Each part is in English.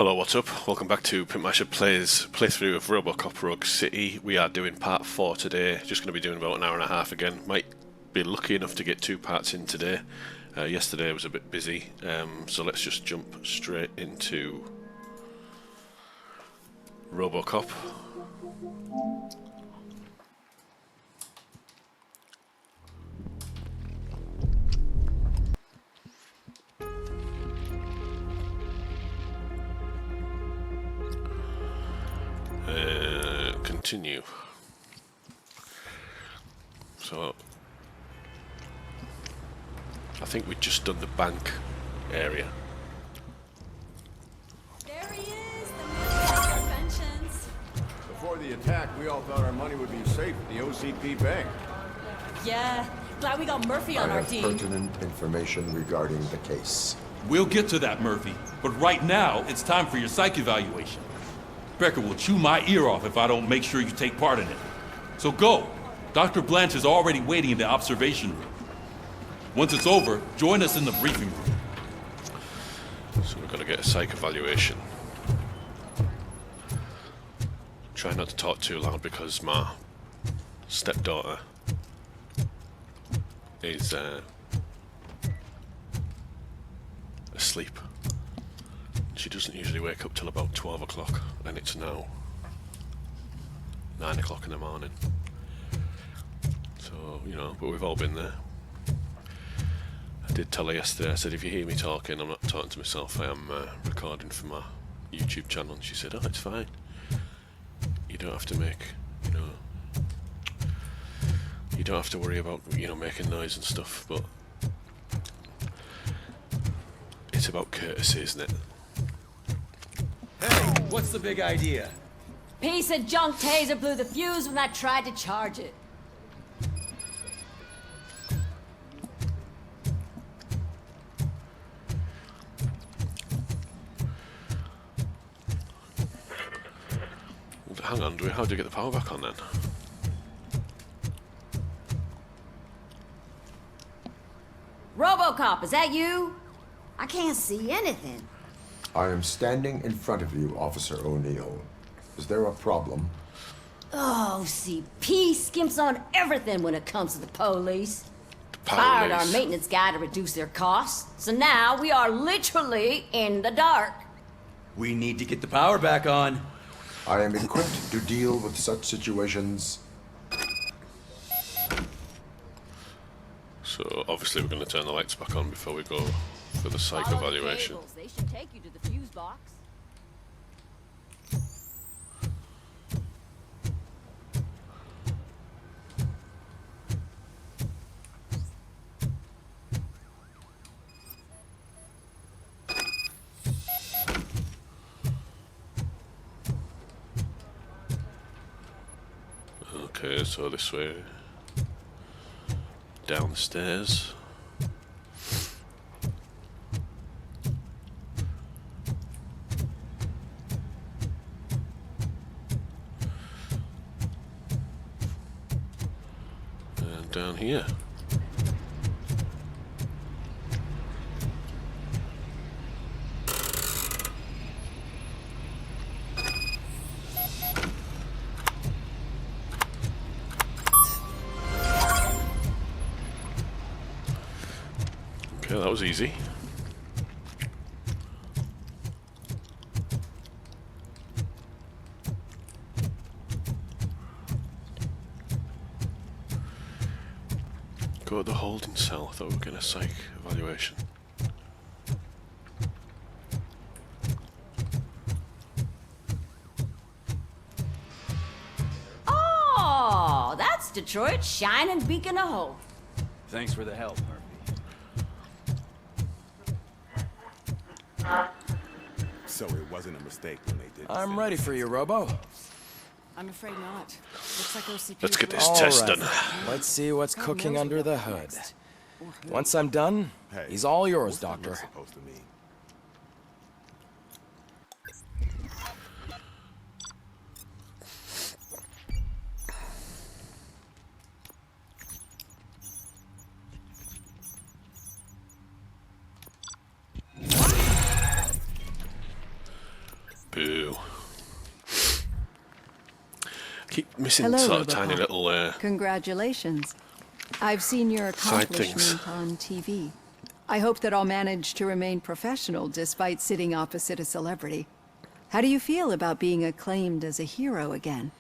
Hello, what's up? Welcome back to Pimp My Ship Plays playthrough of RoboCop Rogue City. We are doing part 4 today. Just going to be doing about an hour and a half again. Might be lucky enough to get 2 parts in today. Yesterday was a bit busy, so let's just jump straight into RoboCop. Continue. So I think we've just done the bank area. There he is, the man of conventions. Before the attack, we all thought our money would be safe at the OCP bank. Yeah, glad we got Murphy on I our have team. pertinent information regarding the case. We'll get to that, Murphy. But right now, it's time for your psych evaluation. Becker will chew my ear off if I don't make sure you take part in it. So go. Dr. Blanche is already waiting in the observation room. Once it's over, join us in the briefing room. So we're going to get a psych evaluation. Try not to talk too loud because my stepdaughter is asleep. She doesn't usually wake up till about 12 o'clock, and it's now 9 o'clock in the morning. So, you know, but we've all been there. I did tell her yesterday, I said, if you hear me talking, I'm not talking to myself, I am recording for my YouTube channel. And she said, oh, it's fine. You don't have to make, you know, you don't have to worry about, you know, making noise and stuff, but it's about courtesy, isn't it? Hey, what's the big idea? Piece of junk taser blew the fuse when I tried to charge it. Hang on, how do we get the power back on then? RoboCop, is that you? I can't see anything. I am standing in front of you, Officer O'Neill. Is there a problem? Oh, CP skimps on everything when it comes to the police. The Fired our police. maintenance guy to reduce their costs, so now we are literally in the dark. We need to get the power back on. I am equipped to deal with such situations. So obviously we're going to turn the lights back on before we go for the psych Follow the evaluation. cables. They should take you to the fuse box. Okay, so this way. Down the stairs. And down here. Okay, that was easy. Go to the holding cell. I thought we were getting a psych evaluation. Oh, that's Detroit's shining beacon of hope. Thanks for the help, Murphy. So it wasn't a mistake when they did. I'm ready for you, Robo. I'm afraid not. Looks like OCP. Let's get this All test right. done. Let's see what's God cooking knows under what the happened hood. next. Once I'm done, Hey, he's all yours, what's the look Doctor. supposed to mean? Keep missing Hello, sort of RoboCop. tiny little Congratulations. I've seen your Side things. accomplishment on TV. I hope that I'll manage to remain professional despite sitting opposite a celebrity. How do you feel about being acclaimed as a hero again?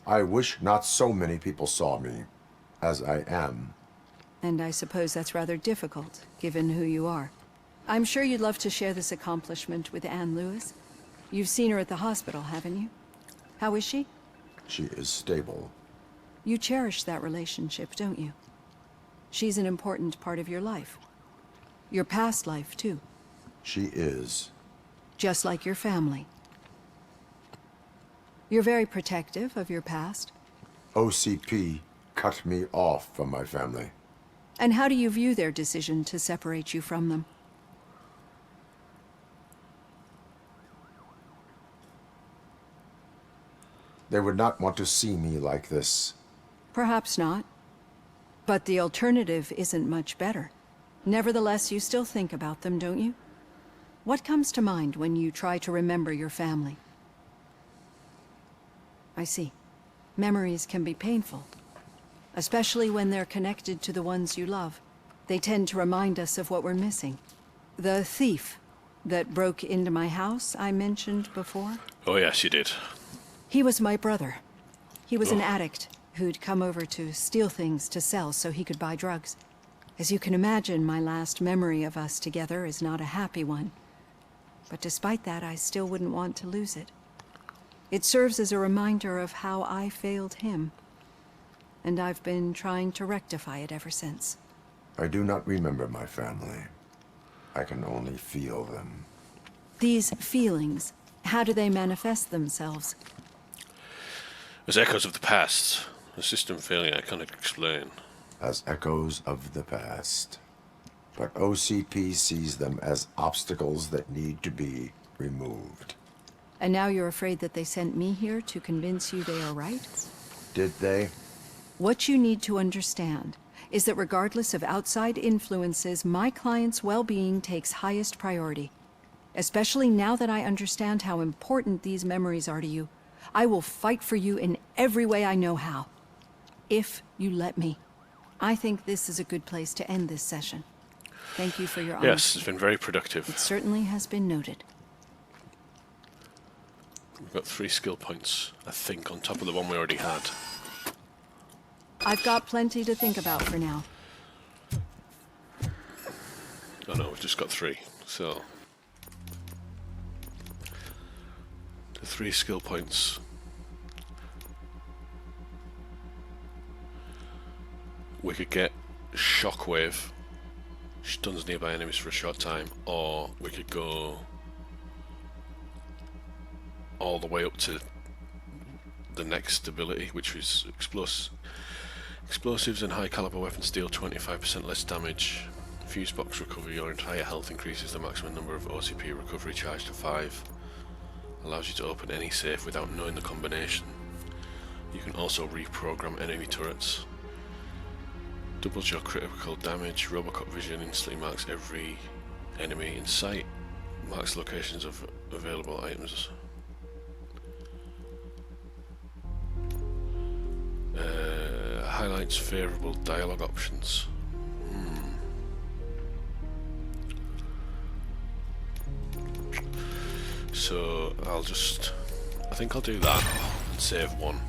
I wish not so many people saw me as I am. And I suppose that's rather difficult, given who you are. I'm sure you'd love to share this accomplishment with Anne Lewis. You've seen her at the hospital, haven't you? How is she? She is stable. You cherish that relationship, don't you? She's an important part of your life. Your past life, too. She is. Just like your family. You're very protective of your past. OCP cut me off from my family. And how do you view their decision to separate you from them? They would not want to see me like this. Perhaps not. But the alternative isn't much better. Nevertheless, you still think about them, don't you? What comes to mind when you try to remember your family? I see. Memories can be painful. Especially when they're connected to the ones you love. They tend to remind us of what we're missing. The thief that broke into my house I mentioned before? Oh yes, you did. He was my brother. He was an addict who'd come over to steal things to sell so he could buy drugs. As you can imagine, my last memory of us together is not a happy one. But despite that, I still wouldn't want to lose it. It serves as a reminder of how I failed him. And I've been trying to rectify it ever since. I do not remember my family. I can only feel them. These feelings, how do they manifest themselves? As echoes of the past, a system failure I cannot explain. As echoes of the past. But OCP sees them as obstacles that need to be removed. And now you're afraid that they sent me here to convince you they are right? Did they? What you need to understand is that regardless of outside influences, my client's well-being takes highest priority. Especially now that I understand how important these memories are to you, I will fight for you in every way I know how. If you let me. I think this is a good place to end this session. Thank you for your honesty. Yes, it's been very productive. It certainly has been noted. We've got 3 skill points, I think, on top of the one we already had. I've got plenty to think about for now. Oh no, we've just got 3, so... The 3 skill points. We could get Shockwave, stuns nearby enemies for a short time, or we could go all the way up to the next ability, which is explosives and high caliber weapons deal 25% less damage. Fuse box recovery, your entire health increases the maximum number of OCP recovery charge to 5. Allows you to open any safe without knowing the combination. You can also reprogram enemy turrets. Doubles your critical damage. RoboCop vision instantly marks every enemy in sight. Marks locations of available items. Highlights favorable dialogue options. So I think I'll do that and save 1.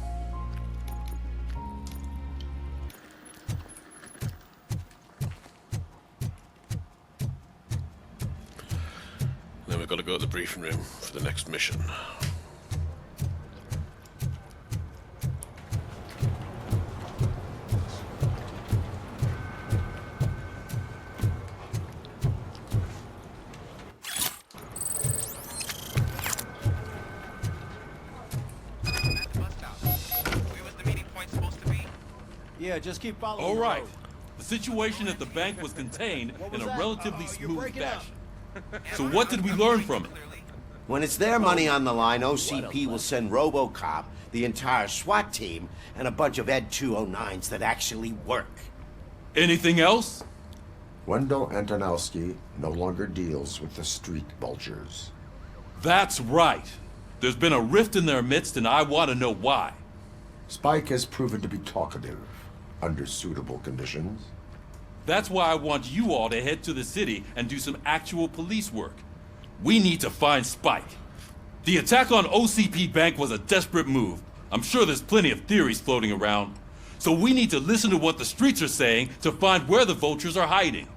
Then we've got to go to the briefing room for the next mission. Yeah, just keep following. All the right. road. The situation at the bank was contained in a that? relatively You're smooth breaking up. fashion. So what did we learn from it? When it's their money on the line, OCP will send RoboCop, the entire SWAT team, and a bunch of Ed 209s that actually work. Anything else? Wendell Antonowski no longer deals with the street vultures. That's right. There's been a rift in their midst, and I want to know why. Spike has proven to be talkative under suitable conditions. That's why I want you all to head to the city and do some actual police work. We need to find Spike. The attack on OCP Bank was a desperate move. I'm sure there's plenty of theories floating around. So we need to listen to what the streets are saying to find where the vultures are hiding.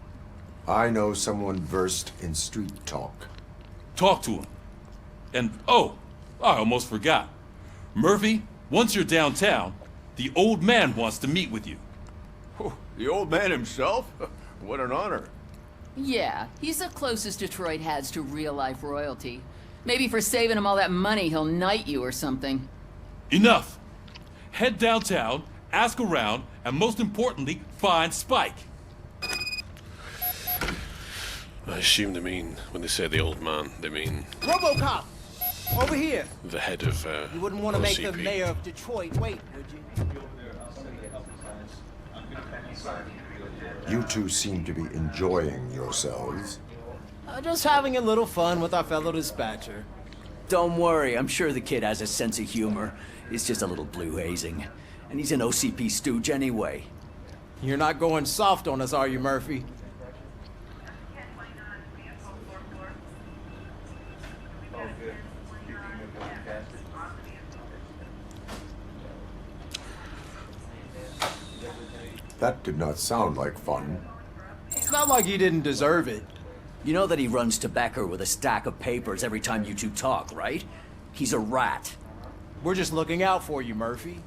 I know someone versed in street talk. Talk to him. And, oh, I almost forgot. Murphy, once you're downtown, the old man wants to meet with you. Oh, the old man himself? What an honor. Yeah, he's the closest Detroit has to real-life royalty. Maybe for saving him all that money, he'll knight you or something. Enough! Head downtown, ask around, and most importantly, find Spike. I assume they mean, when they say the old man, they mean RoboCop! Over here! the head of You wouldn't want to make the OCP. mayor of Detroit wait, would you? You two seem to be enjoying yourselves. Just having a little fun with our fellow dispatcher. Don't worry, I'm sure the kid has a sense of humor. It's just a little blue hazing. And he's an OCP stooge anyway. You're not going soft on us, are you, Murphy? That did not sound like fun. It's not like he didn't deserve it. You know that he runs to Becker with a stack of papers every time you two talk, right? He's a rat. We're just looking out for you, Murphy.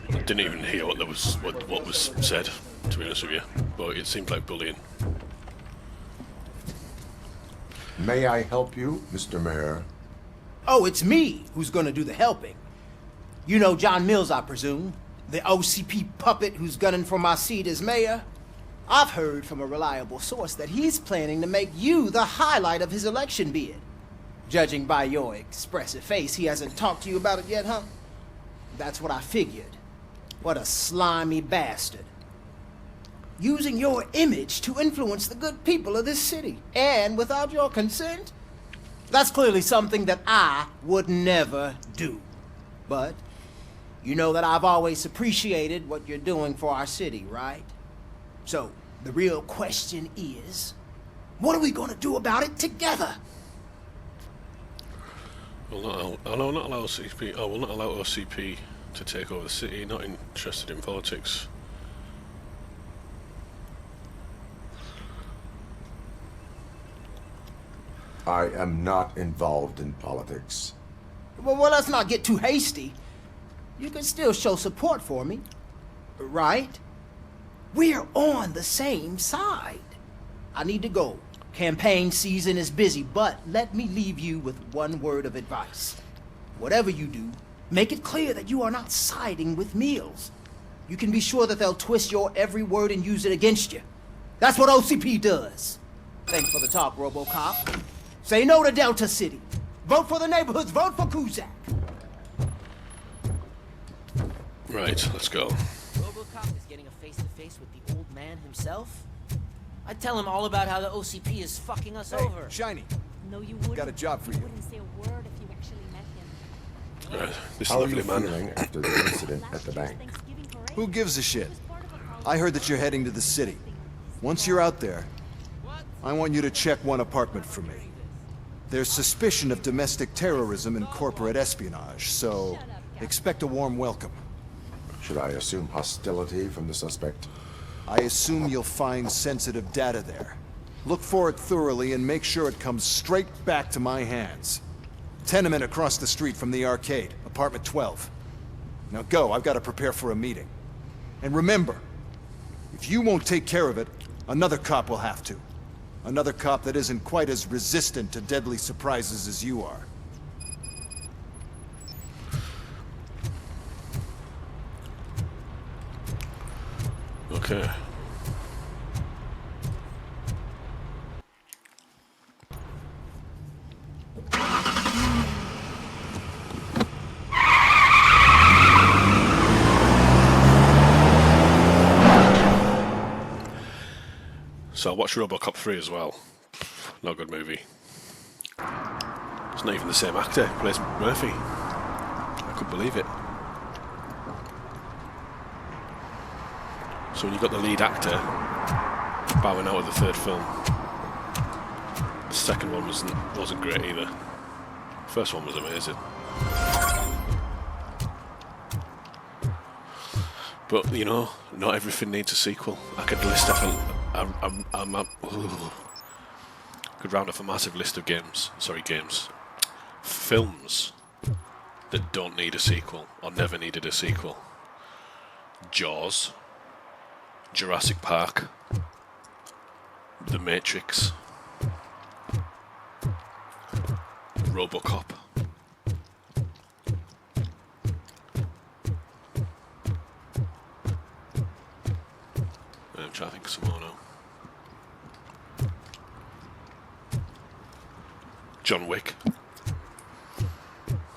I didn't even hear what was said, to be honest with you, but it seemed like bullying. May I help you, Mr. Mayor? Oh, it's me who's gonna do the helping. You know John Mills, I presume? The OCP puppet who's gunning for my seat as mayor? I've heard from a reliable source that he's planning to make you the highlight of his election bid. Judging by your expressive face, he hasn't talked to you about it yet, huh? That's what I figured. What a slimy bastard. Using your image to influence the good people of this city, and without your consent? That's clearly something that I would never do. But you know that I've always appreciated what you're doing for our city, right? So, the real question is, what are we gonna do about it together? I will not allow OCP. I will not allow OCP to take over the city. Not interested in politics. I am not involved in politics. Well, let's not get too hasty. You can still show support for me, right? We're on the same side. I need to go. Campaign season is busy, but let me leave you with one word of advice. Whatever you do, make it clear that you are not siding with Mills. You can be sure that they'll twist your every word and use it against you. That's what OCP does. Thanks for the talk, RoboCop. Say no to Delta City. Vote for the neighborhoods. Vote for Kuzak. Right, let's go. RoboCop is getting a face-to-face with the old man himself? I'd tell him all about how the OCP is fucking us over. Shiny. No, you wouldn't. Got a job for you. Wouldn't say a word if you actually met him. Right, this How are lovely you man. feeling after the incident at the bank? Who gives a shit? I heard that you're heading to the city. Once you're out there, I want you to check one apartment for me. There's suspicion of domestic terrorism and corporate espionage, so expect a warm welcome. Should I assume hostility from the suspect? I assume you'll find sensitive data there. Look for it thoroughly and make sure it comes straight back to my hands. Tenement across the street from the arcade, apartment 12. Now go, I've got to prepare for a meeting. And remember, if you won't take care of it, another cop will have to. Another cop that isn't quite as resistant to deadly surprises as you are. Okay. So I watched RoboCop 3 as well. Not a good movie. It's not even the same actor who plays Murphy. I couldn't believe it. So when you got the lead actor bowing out of the third film, the second one wasn't great either. The first one was amazing. But you know, not everything needs a sequel. I could list off could round off a massive list of films that don't need a sequel or never needed a sequel. Jaws, Jurassic Park, The Matrix, RoboCop. I'm trying to think of some more now. John Wick.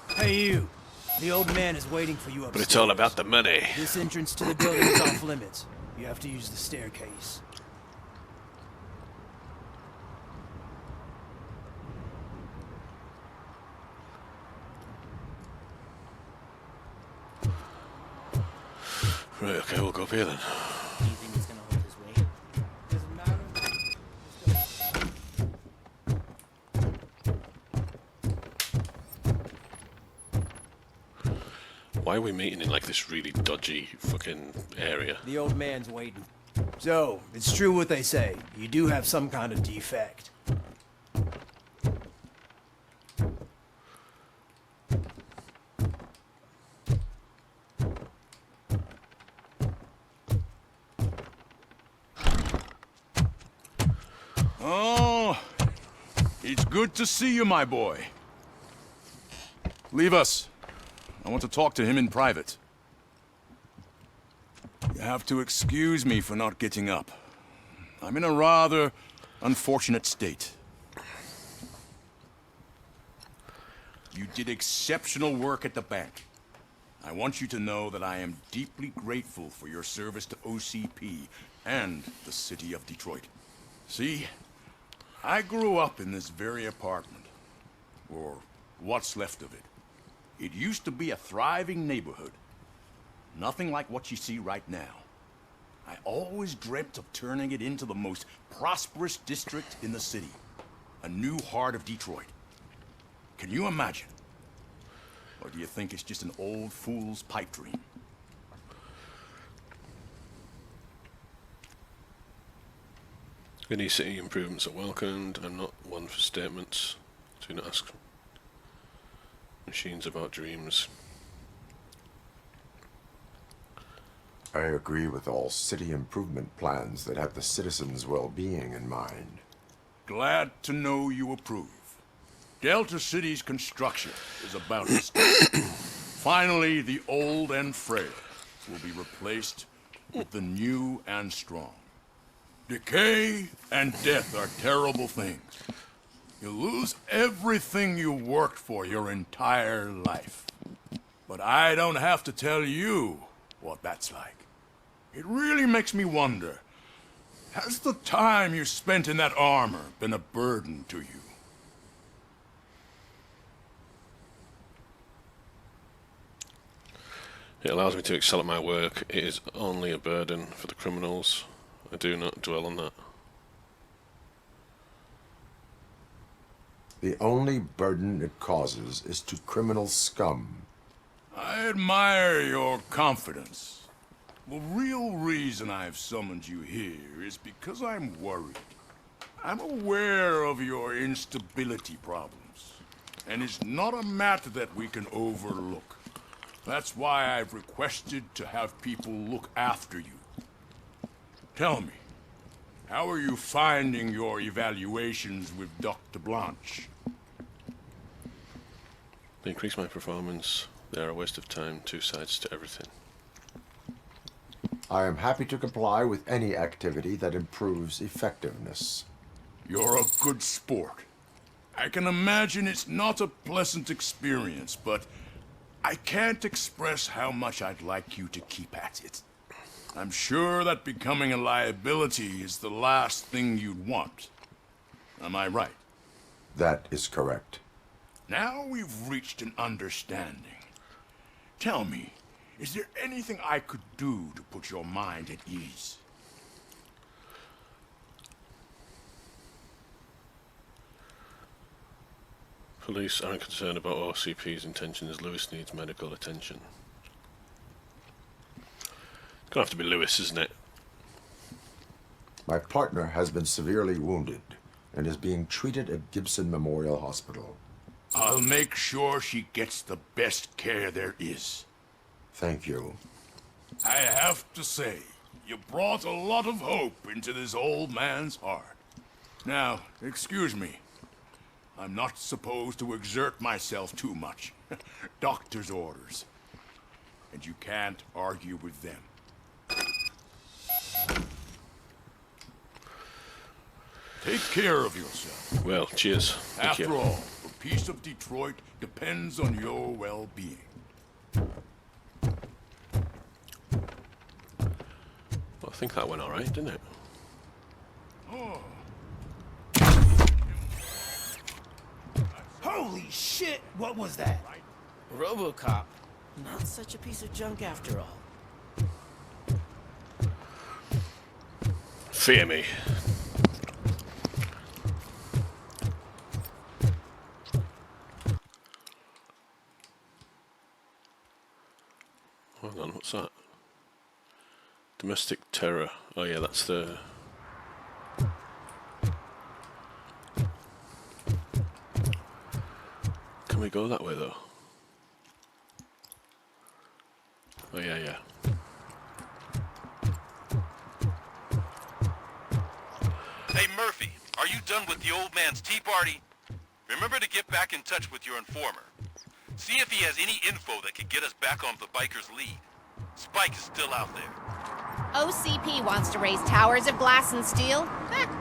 Hey, you. The old man is waiting for you upstairs. But it's all about the money. This entrance to the building is off limits. You have to use the staircase. Right, okay, we'll go up here then. Do you think it's gonna hold his weight? Doesn't matter. Why are we meeting in like this really dodgy fucking area? The old man's waiting. So, it's true what they say. You do have some kind of defect. Oh, it's good to see you, my boy. Leave us. I want to talk to him in private. You have to excuse me for not getting up. I'm in a rather unfortunate state. You did exceptional work at the bank. I want you to know that I am deeply grateful for your service to OCP and the city of Detroit. See, I grew up in this very apartment, or what's left of it. It used to be a thriving neighborhood. Nothing like what you see right now. I always dreamt of turning it into the most prosperous district in the city. A new heart of Detroit. Can you imagine? Or do you think it's just an old fool's pipe dream? Any city improvements are welcomed. I'm not one for statements. Do not ask machines about dreams. I agree with all city improvement plans that have the citizens' well-being in mind. Glad to know you approve. Delta City's construction is about to start. Finally, the old and frail will be replaced with the new and strong. Decay and death are terrible things. You lose everything you worked for your entire life. But I don't have to tell you what that's like. It really makes me wonder, has the time you spent in that armor been a burden to you? It allows me to excel at my work. It is only a burden for the criminals. I do not dwell on that. The only burden it causes is to criminal scum. I admire your confidence. The real reason I've summoned you here is because I'm worried. I'm aware of your instability problems, and it's not a matter that we can overlook. That's why I've requested to have people look after you. Tell me, how are you finding your evaluations with Dr. Blanche? They increase my performance. They are a waste of time. Two sides to everything. I am happy to comply with any activity that improves effectiveness. You're a good sport. I can imagine it's not a pleasant experience, but I can't express how much I'd like you to keep at it. I'm sure that becoming a liability is the last thing you'd want. Am I right? That is correct. Now we've reached an understanding. Tell me, is there anything I could do to put your mind at ease? Police aren't concerned about OCP's intentions. Lewis needs medical attention. Gonna have to be Lewis, isn't it? My partner has been severely wounded and is being treated at Gibson Memorial Hospital. I'll make sure she gets the best care there is. Thank you. I have to say, you brought a lot of hope into this old man's heart. Now, excuse me. I'm not supposed to exert myself too much. Doctor's orders. And you can't argue with them. Take care of yourself. Well, cheers. Thank you. After all, the peace of Detroit depends on your well-being. Well, I think that went alright, didn't it? Oh. Holy shit! What was that? RoboCop. Not such a piece of junk after all. Fear me. Hold on, what's that? Domestic terror. Oh yeah, that's the... Can we go that way though? Oh yeah, yeah. Hey Murphy, are you done with the old man's tea party? Remember to get back in touch with your informer. See if he has any info that could get us back on the biker's lead. Spike is still out there. OCP wants to raise towers of glass and steel?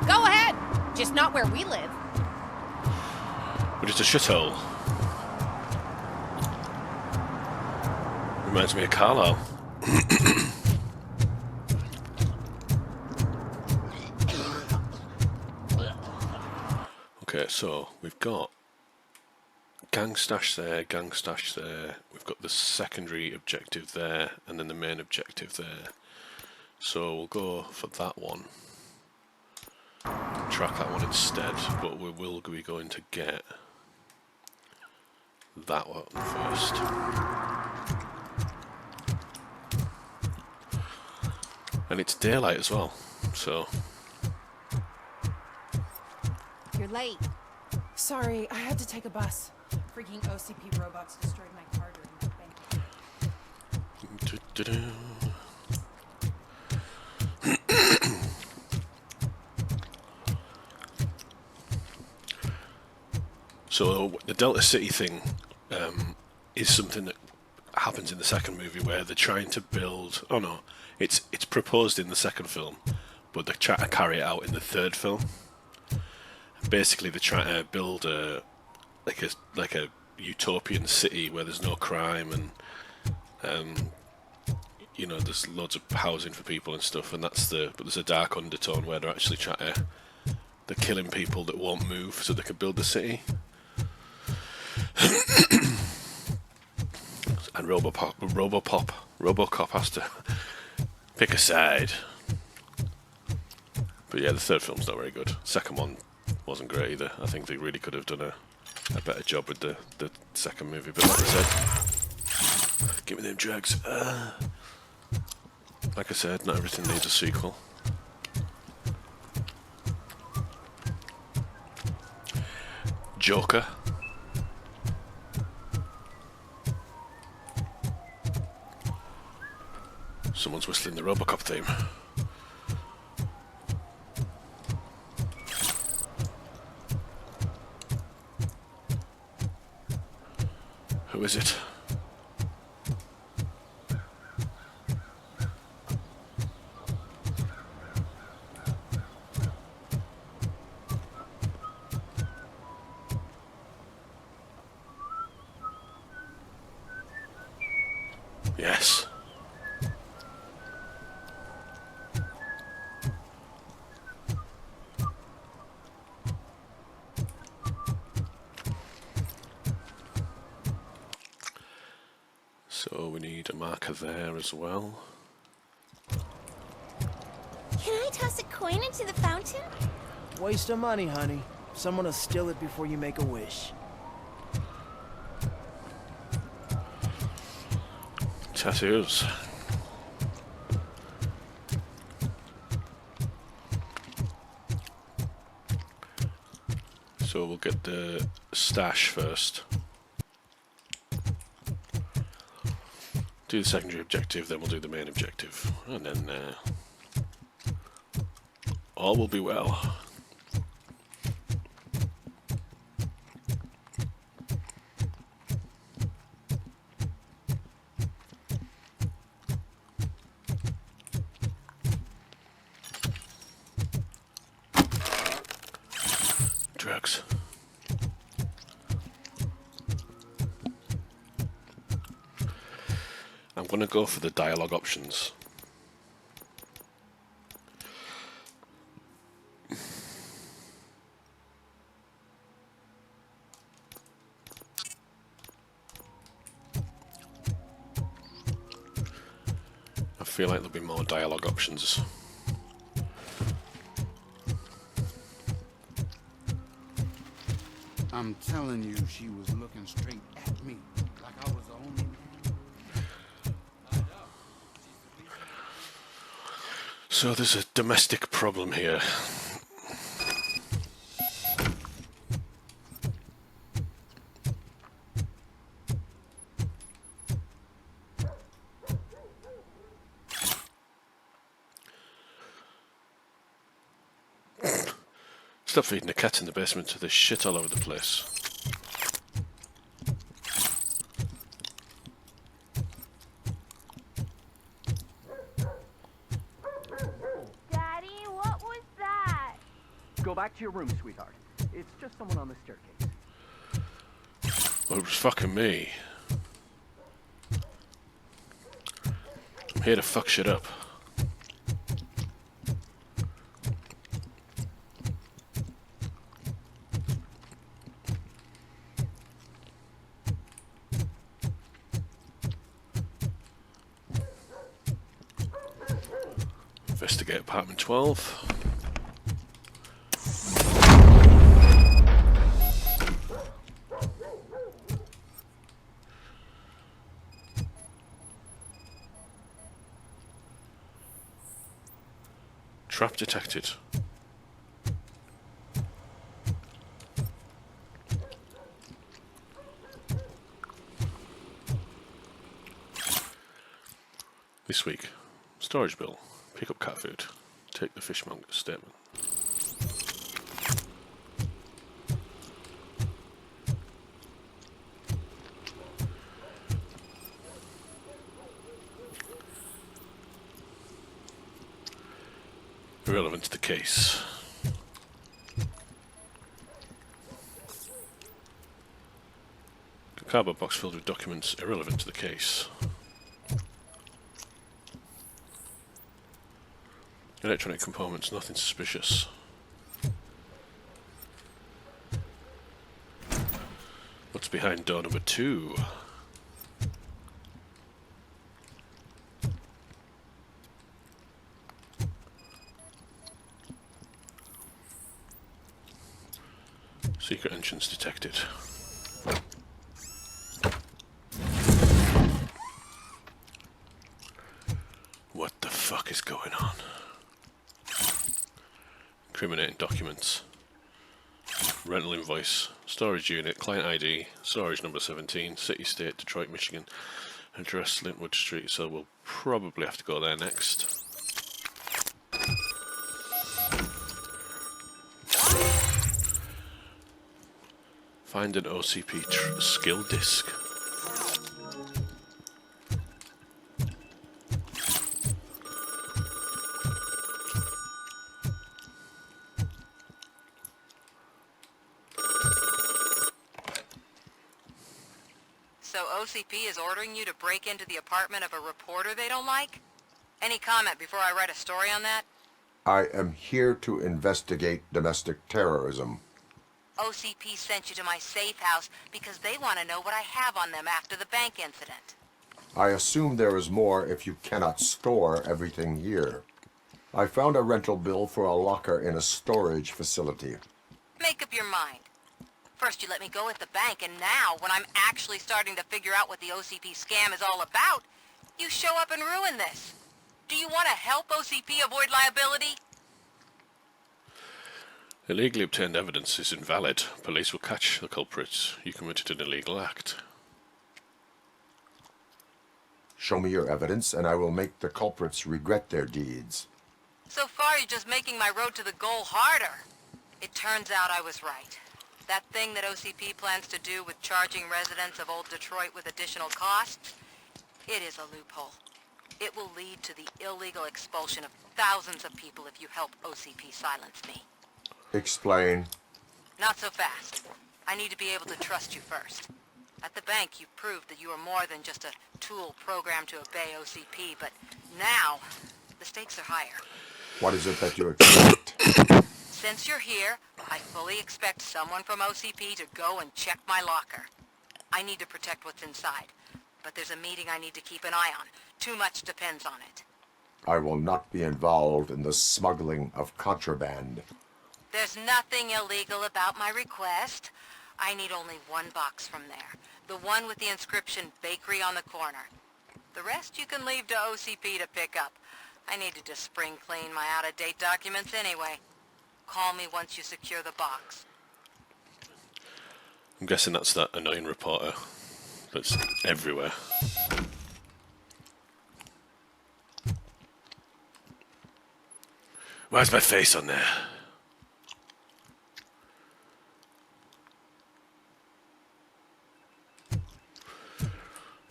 Go ahead. Just not where we live. But it's a shithole. Reminds me of Carlisle. Okay, so we've got gang stash there, gang stash there. We've got the secondary objective there, and then the main objective there. So we'll go for that one. Track that one instead, but we will be going to get that one first. And it's daylight as well, so... You're late. Sorry, I had to take a bus. Freaking OCP robots destroyed my car during that thing. So the Delta City thing is something that happens in the second movie where they're trying to build... Oh no, it's proposed in the second film, but they're trying to carry it out in the third film. Basically, they're trying to build a utopian city where there's no crime and you know, there's loads of housing for people and stuff, and but there's a dark undertone where they're actually they're killing people that won't move so they can build the city. And RoboCop has to pick a side. But yeah, the third film's not very good. Second one wasn't great either. I think they really could have done a better job with the second movie. But like I said, give me them drugs. Like I said, not everything needs a sequel. Joker. Someone's whistling the RoboCop theme. Who is it? Yes. So we need a marker there as well. Can I toss a coin into the fountain? Waste of money, honey. Someone will steal it before you make a wish. Tattoos. So we'll get the stash first. Do the secondary objective, then we'll do the main objective. And then all will be well. Drugs. I'm going to go for the dialogue options. I feel like there'll be more dialogue options. I'm telling you, she was looking straight at me, like I was the only man. So there's a domestic problem here. Stop feeding the cat in the basement. There's shit all over the place. Daddy, what was that? Go back to your room, sweetheart. It's just someone on the staircase. Well, it was fucking me. I'm here to fuck shit up. Investigate apartment 12. Trap detected. This week, storage bill. Pick up cat food. Take the fishmonger's statement. Irrelevant to the case. A cardboard box filled with documents irrelevant to the case. Electronic components, nothing suspicious. What's behind door number 2? Secret entrance detected. What the fuck is going on? Incriminating documents. Rental invoice. Storage unit. Client ID. Storage number 17. City, State, Detroit, Michigan. Address Lintwood Street. So we'll probably have to go there next. Find an OCP skill disc. So OCP is ordering you to break into the apartment of a reporter they don't like? Any comment before I write a story on that? I am here to investigate domestic terrorism. OCP sent you to my safe house because they want to know what I have on them after the bank incident. I assume there is more if you cannot store everything here. I found a rental bill for a locker in a storage facility. Make up your mind. First you let me go at the bank, and now, when I'm actually starting to figure out what the OCP scam is all about, you show up and ruin this. Do you want to help OCP avoid liability? Illegally obtained evidence is invalid. Police will catch the culprits. You committed an illegal act. Show me your evidence, and I will make the culprits regret their deeds. So far, you're just making my road to the goal harder. It turns out I was right. That thing that OCP plans to do with charging residents of Old Detroit with additional costs, it is a loophole. It will lead to the illegal expulsion of thousands of people if you help OCP silence me. Explain. Not so fast. I need to be able to trust you first. At the bank, you proved that you are more than just a tool programmed to obey OCP, but now, the stakes are higher. What is it that you expect? Since you're here, I fully expect someone from OCP to go and check my locker. I need to protect what's inside, but there's a meeting I need to keep an eye on. Too much depends on it. I will not be involved in the smuggling of contraband. There's nothing illegal about my request. I need only one box from there. The one with the inscription Bakery on the corner. The rest you can leave to OCP to pick up. I needed to spring clean my out-of-date documents anyway. Call me once you secure the box. I'm guessing that's that annoying reporter that's everywhere. Where's my face on there?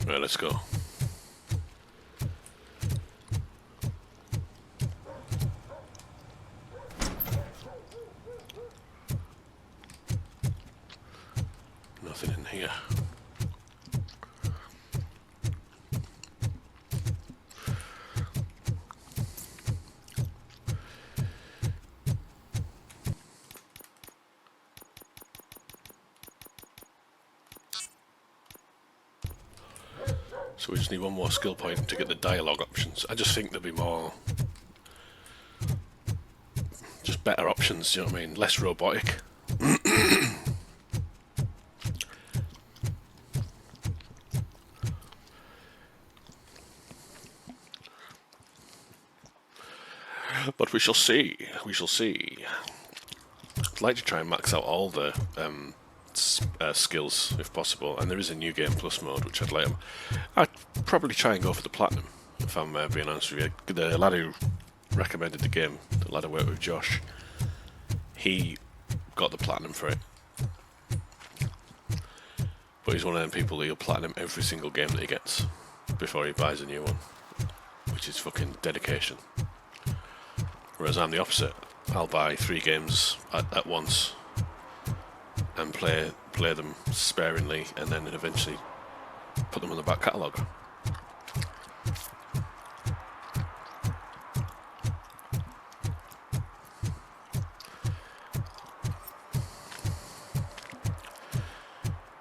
Right, let's go. Nothing in here. So we just need one more skill point to get the dialogue options. I just think there'll be more, just better options, you know what I mean? Less robotic. But we shall see. We shall see. I'd like to try and max out all the skills if possible, and there is a new game plus mode which I'd probably try and go for the platinum if I'm being honest with you. The lad who recommended the game, the lad I worked with, Josh, he got the platinum for it, but he's one of them people that he'll platinum every single game that he gets before he buys a new one, which is fucking dedication. Whereas I'm the opposite. I'll buy 3 games at once and play them sparingly, and then eventually put them on the back catalogue.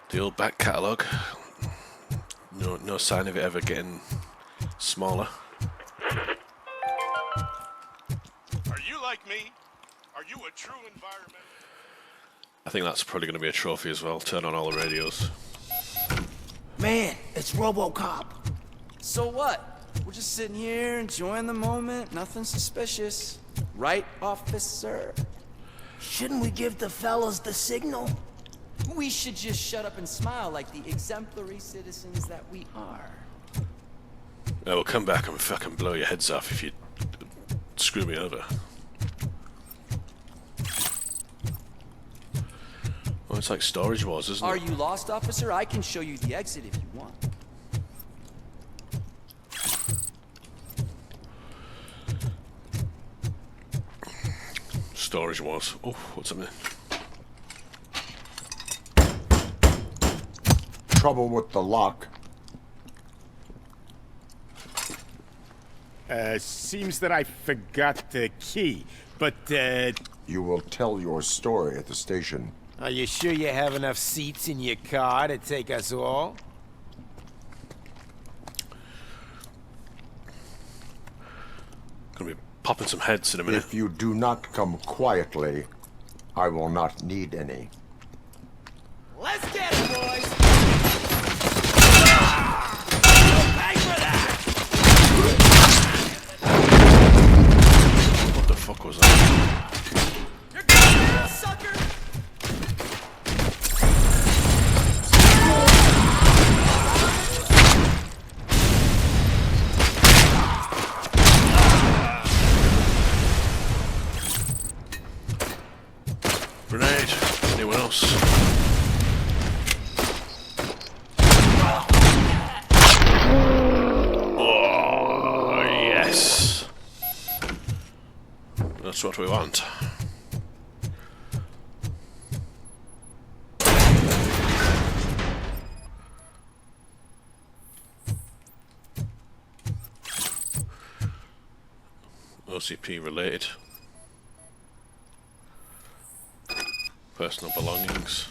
The old back catalogue. No sign of it ever getting smaller. Are you like me? Are you a true environmental? I think that's probably going to be a trophy as well. Turn on all the radios. Man, it's RoboCop. So what? We're just sitting here enjoying the moment. Nothing suspicious. Right, officer? Shouldn't we give the fellas the signal? We should just shut up and smile like the exemplary citizens that we are. I will come back and fucking blow your heads off if you screw me over. Oh, it's like Storage Wars, isn't Are it? you lost, officer? I can show you the exit if you want. Storage Wars. Oh, what's in there? Trouble with the lock. Seems that I forgot the key, but, You will tell your story at the station. Are you sure you have enough seats in your car to take us all? popping some heads in a minute. If you do not come quietly, I will not need any. Let's get it, boys! Bang for that! What the fuck was that? You're gonna sucker! Grenade. Anyone else? Oh, yes. That's what we want. OCP related. Personal belongings.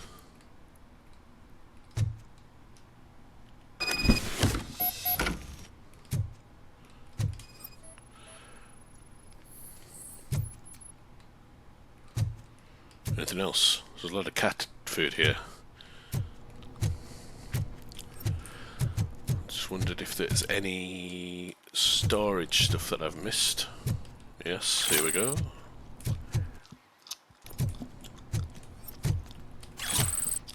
Anything else? There's a lot of cat food here. Just wondered if there's any storage stuff that I've missed. Yes, here we go.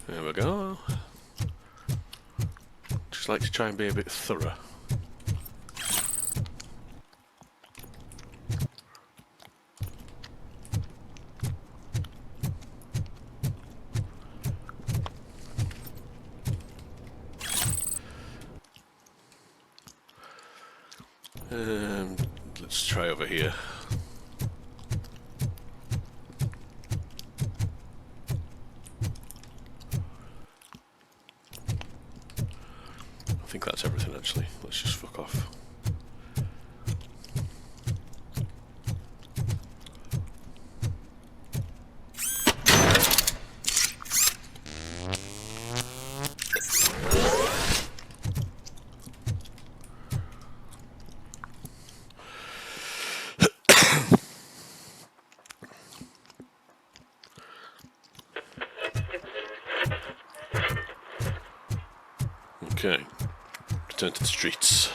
There we go. Just like to try and be a bit thorough. Let's try over here. I think that's everything actually. Let's just fuck off. Okay, return to the streets.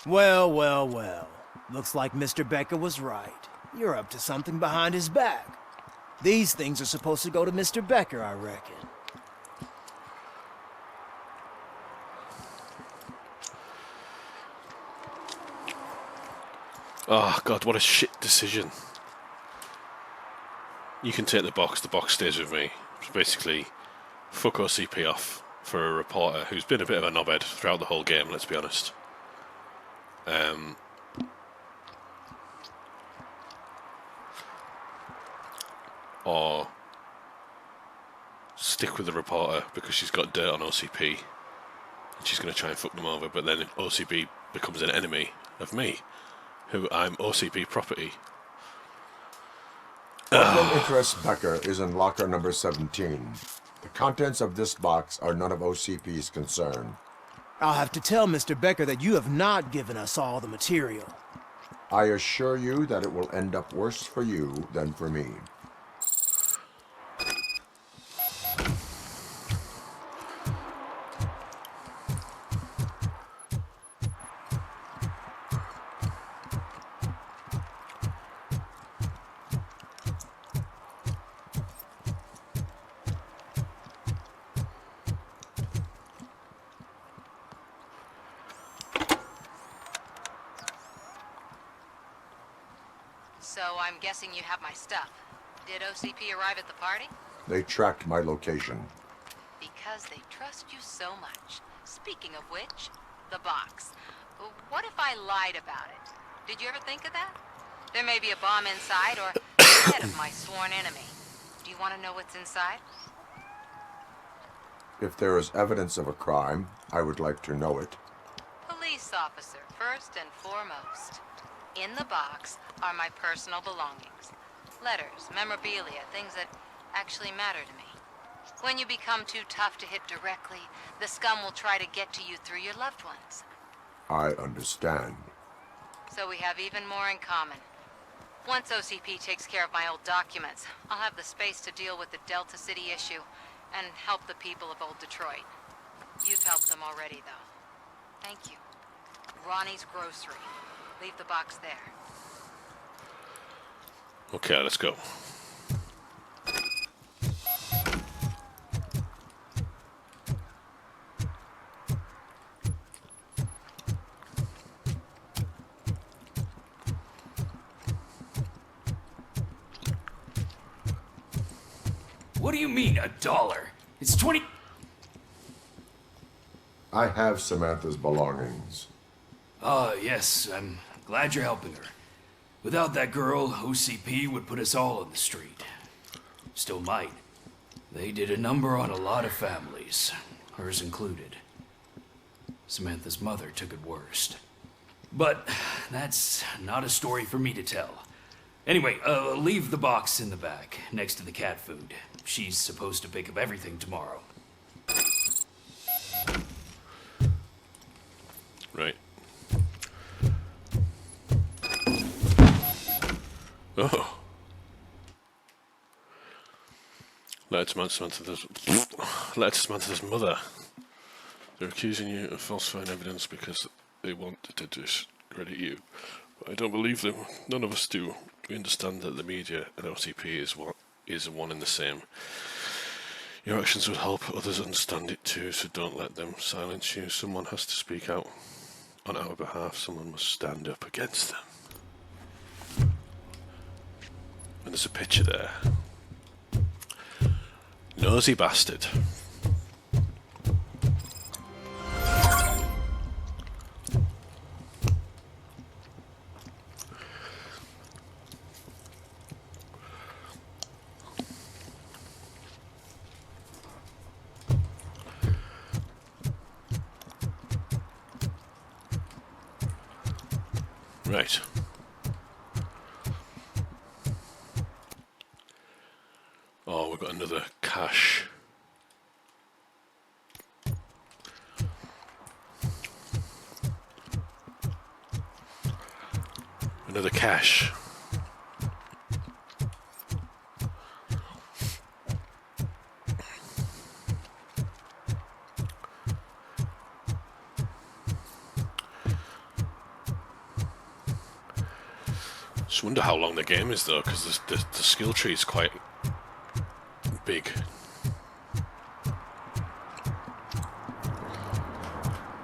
Well, well, well. Looks like Mr. Becker was right. You're up to something behind his back. These things are supposed to go to Mr. Becker, I reckon. Oh god, what a shit decision. You can take the box stays with me. It's basically, fuck OCP off for a reporter who's been a bit of a knobhead throughout the whole game, let's be honest. Or stick with the reporter because she's got dirt on OCP and she's going to try and fuck them over, but then OCP becomes an enemy of me, who I'm OCP property. What interests Becker is in locker number 17. The contents of this box are none of OCP's concern. I'll have to tell Mr. Becker that you have not given us all the material. I assure you that it will end up worse for you than for me. So I'm guessing you have my stuff. Did OCP arrive at the party? They tracked my location. Because they trust you so much. Speaking of which, the box. What if I lied about it? Did you ever think of that? There may be a bomb inside or the head of my sworn enemy. Do you want to know what's inside? If there is evidence of a crime, I would like to know it. Police officer, first and foremost. In the box are my personal belongings. Letters, memorabilia, things that actually matter to me. When you become too tough to hit directly, the scum will try to get to you through your loved ones. I understand. So we have even more in common. Once OCP takes care of my old documents, I'll have the space to deal with the Delta City issue and help the people of Old Detroit. You've helped them already, though. Thank you. Ronnie's Grocery. Leave the box there. Okay, let's go. What do you mean, $1? It's 20... I have Samantha's belongings. Yes, I'm glad you're helping her. Without that girl, OCP would put us all on the street. Still might. They did a number on a lot of families, hers included. Samantha's mother took it worst. But that's not a story for me to tell. Anyway, leave the box in the back, next to the cat food. She's supposed to pick up everything tomorrow. Right. Oh. Letter to Samantha's mother. They're accusing you of falsifying evidence because they wanted to discredit you. But I don't believe them. None of us do. We understand that the media and OCP is one and the same. Your actions would help others understand it too, so don't let them silence you. Someone has to speak out on our behalf. Someone must stand up against them. And there's a picture there. Nosy bastard. Right. Oh, we've got another cache. Another cache. Just wonder how long the game is though, because the skill tree is quite big.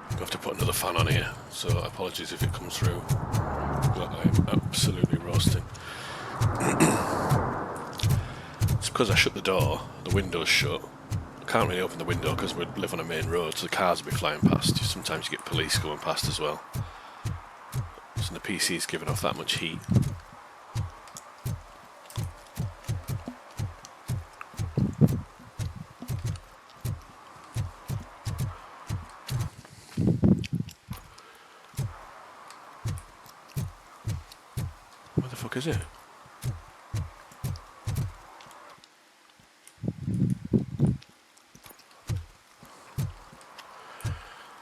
I have to put another fan on here, so apologies if it comes through, but I'm absolutely roasting. It's because I shut the door, the window's shut. I can't really open the window because we live on a main road, so the cars will be flying past. Sometimes you get police going past as well. So the PC's giving off that much heat. Where the fuck is it?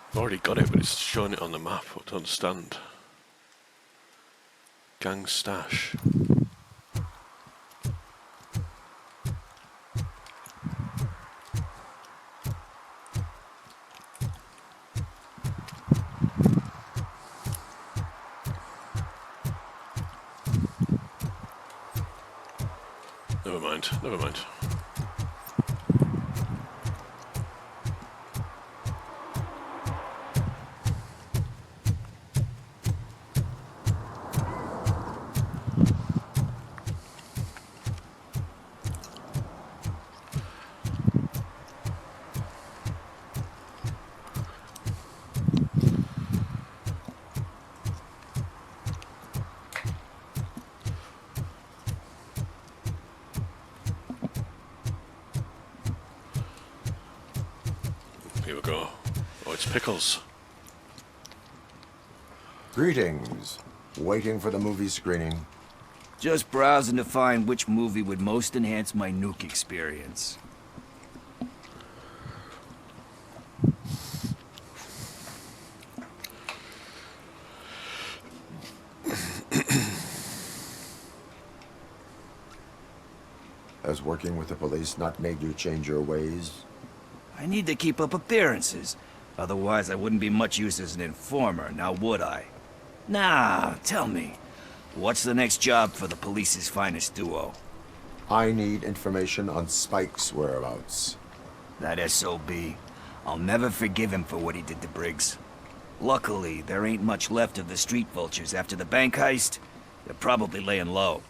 I've already got it, but it's showing it on the map. I don't understand. Gang stash. Never mind, never mind. Here we go. Oh, it's Pickles. Greetings. Waiting for the movie screening. Just browsing to find which movie would most enhance my nuke experience. Has working with the police not made you change your ways? I need to keep up appearances. Otherwise, I wouldn't be much use as an informer, now would I? Nah, tell me. What's the next job for the police's finest duo? I need information on Spike's whereabouts. That SOB. I'll never forgive him for what he did to Briggs. Luckily, there ain't much left of the street vultures after the bank heist. They're probably laying low.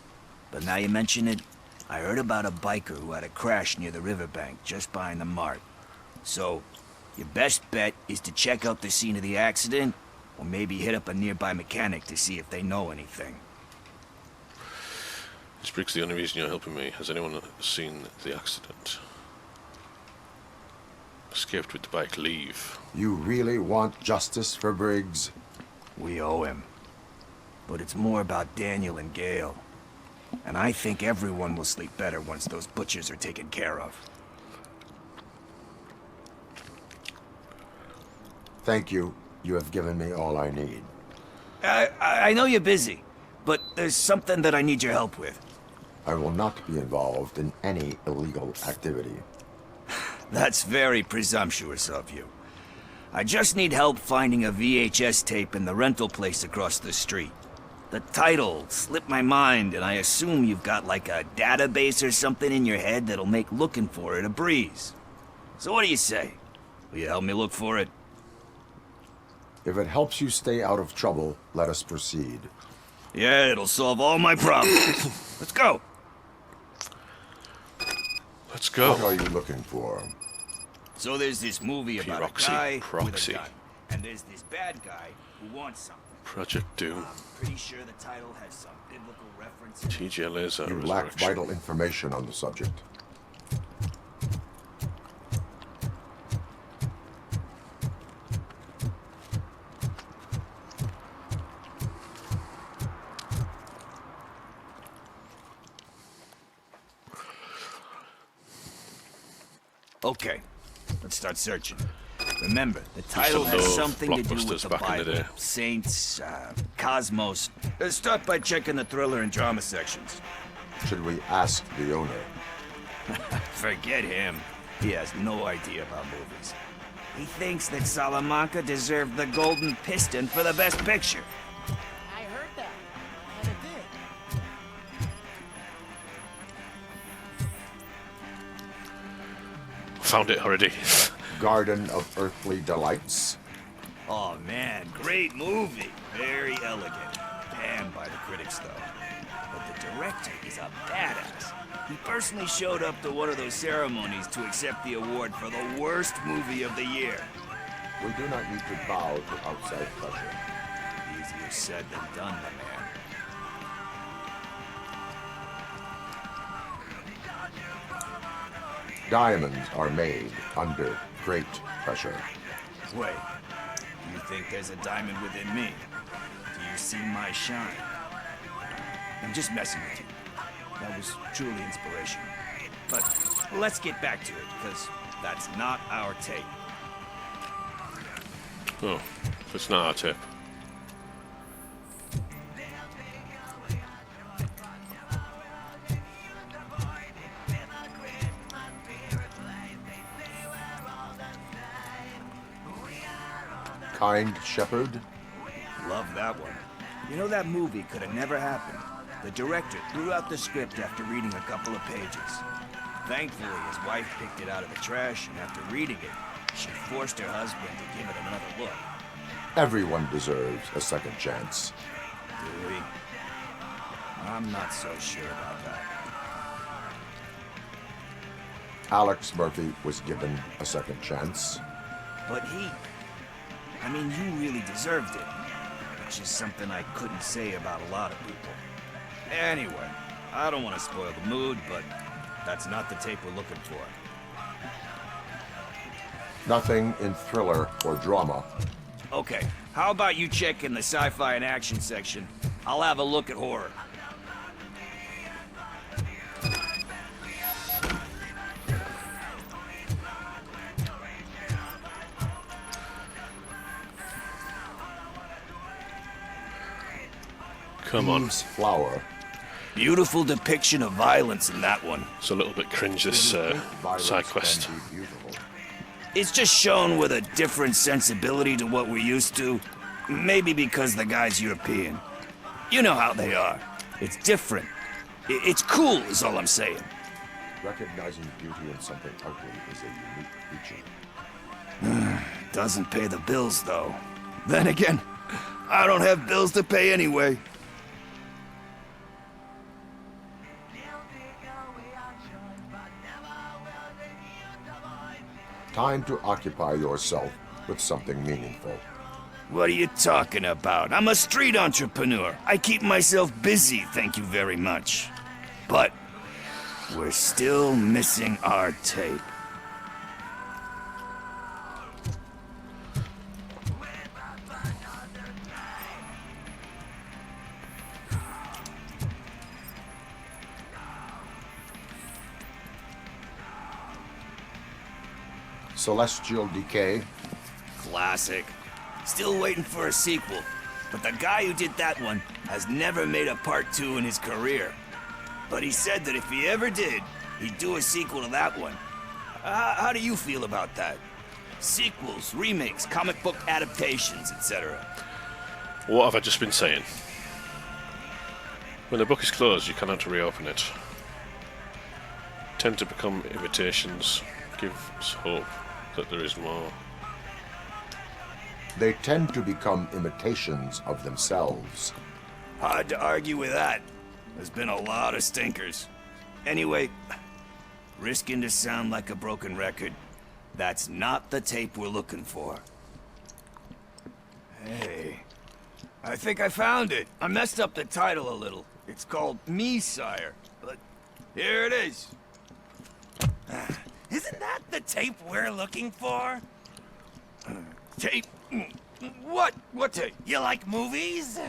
But now you mention it, I heard about a biker who had a crash near the riverbank just behind the mart. So, your best bet is to check out the scene of the accident, or maybe hit up a nearby mechanic to see if they know anything. Is Briggs the only reason you're helping me? Has anyone seen the accident? Escaped with the bike, leave. You really want justice for Briggs? We owe him. But it's more about Daniel and Gale. And I think everyone will sleep better once those butchers are taken care of. Thank you. You have given me all I need. I know you're busy, but there's something that I need your help with. I will not be involved in any illegal activity. That's very presumptuous of you. I just need help finding a VHS tape in the rental place across the street. The title slipped my mind, and I assume you've got like a database or something in your head that'll make looking for it a breeze. So what do you say? Will you help me look for it? If it helps you stay out of trouble, let us proceed. Yeah, it'll solve all my problems. Let's go. Let's go. What are you looking for? So there's this movie about a guy with a gun, and there's this bad guy who wants something. Project Doom. I'm pretty sure the title has some biblical references. TJ Laser You lack vital information on the subject. Okay, let's start searching. Remember, the title has something to do with the Bible, saints, cosmos. Let's start by checking the thriller and drama sections. Should we ask the owner? Forget him. He has no idea about movies. He thinks that Salamanca deserved the Golden Piston for the Best Picture. I heard that, and it did. Found it already. Garden of Earthly Delights. Oh man, great movie. Very elegant. Panned by the critics though. But the director is a badass. He personally showed up to one of those ceremonies to accept the award for the worst movie of the year. We do not need to bow to outside pressure. Easier said than done, my man. Diamonds are made under great pressure. Wait, you think there's a diamond within me? Do you see my shine? I'm just messing with you. That was truly inspirational. But let's get back to it, because that's not our tape. Oh, it's not our tip. Kind Shepherd? Love that one. You know, that movie could have never happened. The director threw out the script after reading a couple of pages. Thankfully, his wife picked it out of the trash, and after reading it, she forced her husband to give it another look. Everyone deserves a second chance. Do we? I'm not so sure about that. Alex Murphy was given a second chance. But I mean, you really deserved it. Which is something I couldn't say about a lot of people. Anyway, I don't want to spoil the mood, but that's not the tape we're looking for. Nothing in thriller or drama. Okay, how about you check in the sci-fi and action section? I'll have a look at horror. Come on. Eve's Flower. Beautiful depiction of violence in that one. It's a little bit cringe, this side quest. It's just shown with a different sensibility to what we're used to. Maybe because the guy's European. You know how they are. It's different. It's cool, is all I'm saying. Recognizing beauty in something ugly is a unique feature. Doesn't pay the bills, though. Then again, I don't have bills to pay anyway. Time to occupy yourself with something meaningful. What are you talking about? I'm a street entrepreneur. I keep myself busy, thank you very much. But we're still missing our tape. Celestial Decay. Classic. Still waiting for a sequel. But the guy who did that one has never made a part 2 in his career. But he said that if he ever did, he'd do a sequel to that one. How do you feel about that? Sequels, remakes, comic book adaptations, etc. What have I just been saying? When the book is closed, you cannot reopen it. Tend to become imitations, gives hope that there is more. They tend to become imitations of themselves. Hard to argue with that. There's been a lot of stinkers. Anyway, risking to sound like a broken record, that's not the tape we're looking for. Hey, I think I found it. I messed up the title a little. It's called Me, Sire, but here it is. Isn't that the tape we're looking for? Tape? What? What tape? You like movies?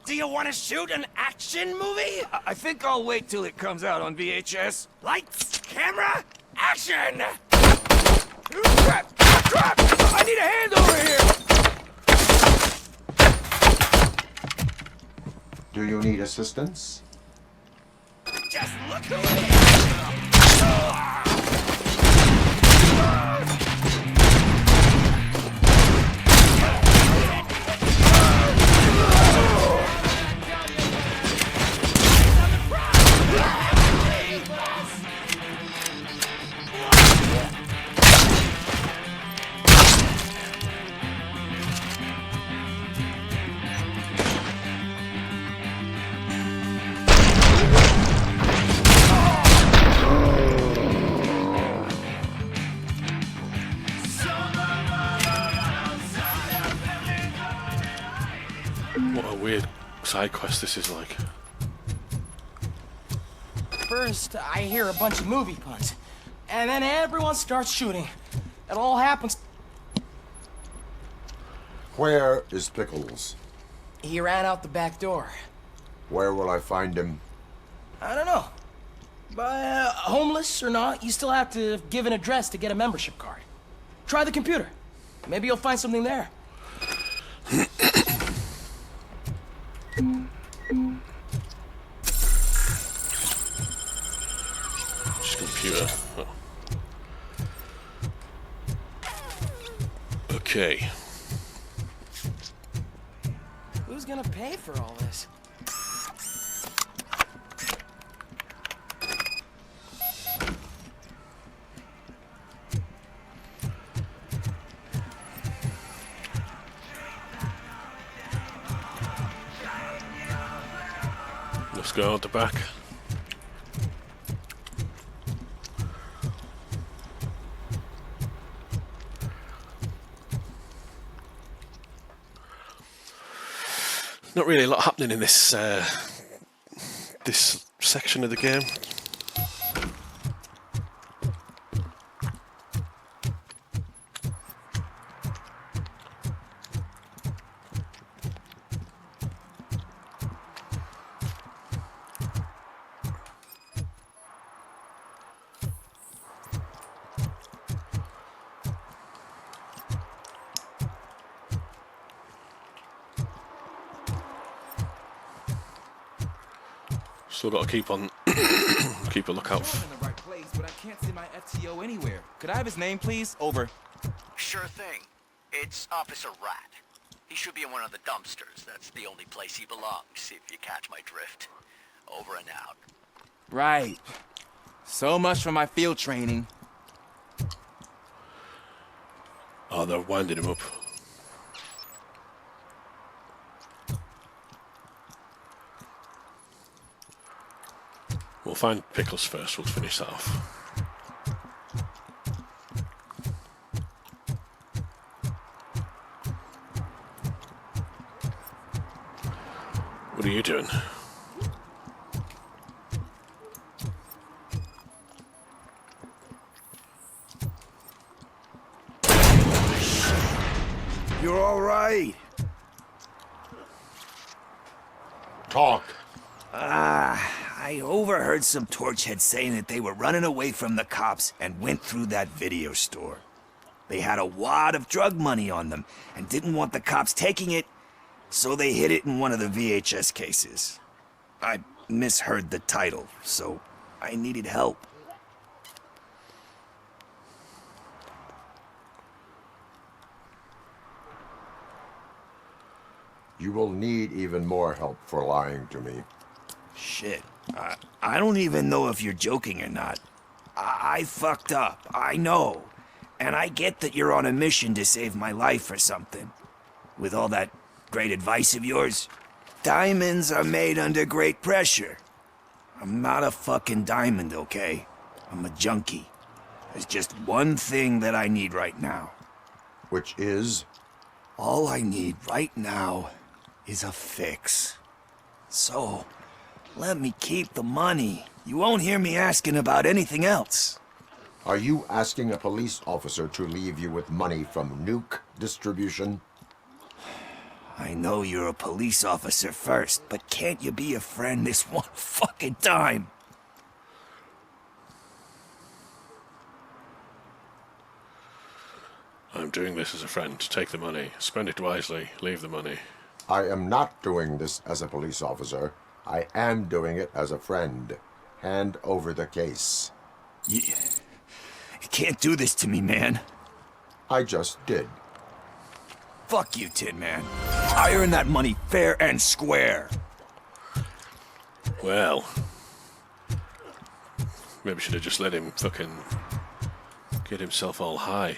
Do you want to shoot an action movie? I think I'll wait till it comes out on VHS. Lights, camera, action! Crap! Crap! I need a hand over here! Do you need assistance? Just look away! What a weird side quest this is like. First, I hear a bunch of movie puns, and then everyone starts shooting. It all happens. Where is Pickles? He ran out the back door. Where will I find him? I don't know. But homeless or not, you still have to give an address to get a membership card. Try the computer. Maybe you'll find something there. Just computer. Oh. Okay. Who's gonna pay for all this? Let's go out the back. Not really a lot happening in this this section of the game. Still got to keep on, keep a lookout. I'm in the right place, but I can't see my FTO anywhere. Could I have his name, please? Over. Sure thing. It's Officer Rat. He should be in one of the dumpsters. That's the only place he belongs, if you catch my drift. Over and out. Right. So much for my field training. Oh, they're winding him up. We'll find Pickles first, we'll finish that off. What are you doing? You're all right. Talk. I overheard some torchheads saying that they were running away from the cops and went through that video store. They had a wad of drug money on them and didn't want the cops taking it, so they hid it in one of the VHS cases. I misheard the title, so I needed help. You will need even more help for lying to me. Shit. I don't even know if you're joking or not. I fucked up, I know. And I get that you're on a mission to save my life or something. With all that great advice of yours, diamonds are made under great pressure. I'm not a fucking diamond, okay? I'm a junkie. There's just one thing that I need right now. Which is? All I need right now is a fix. So, let me keep the money. You won't hear me asking about anything else. Are you asking a police officer to leave you with money from nuke distribution? I know you're a police officer first, but can't you be a friend this one fucking time? I'm doing this as a friend. Take the money. Spend it wisely. Leave the money. I am not doing this as a police officer. I am doing it as a friend. Hand over the case. You can't do this to me, man. I just did. Fuck you, Tin Man. I earned that money fair and square. Well, maybe should have just let him fucking get himself all high.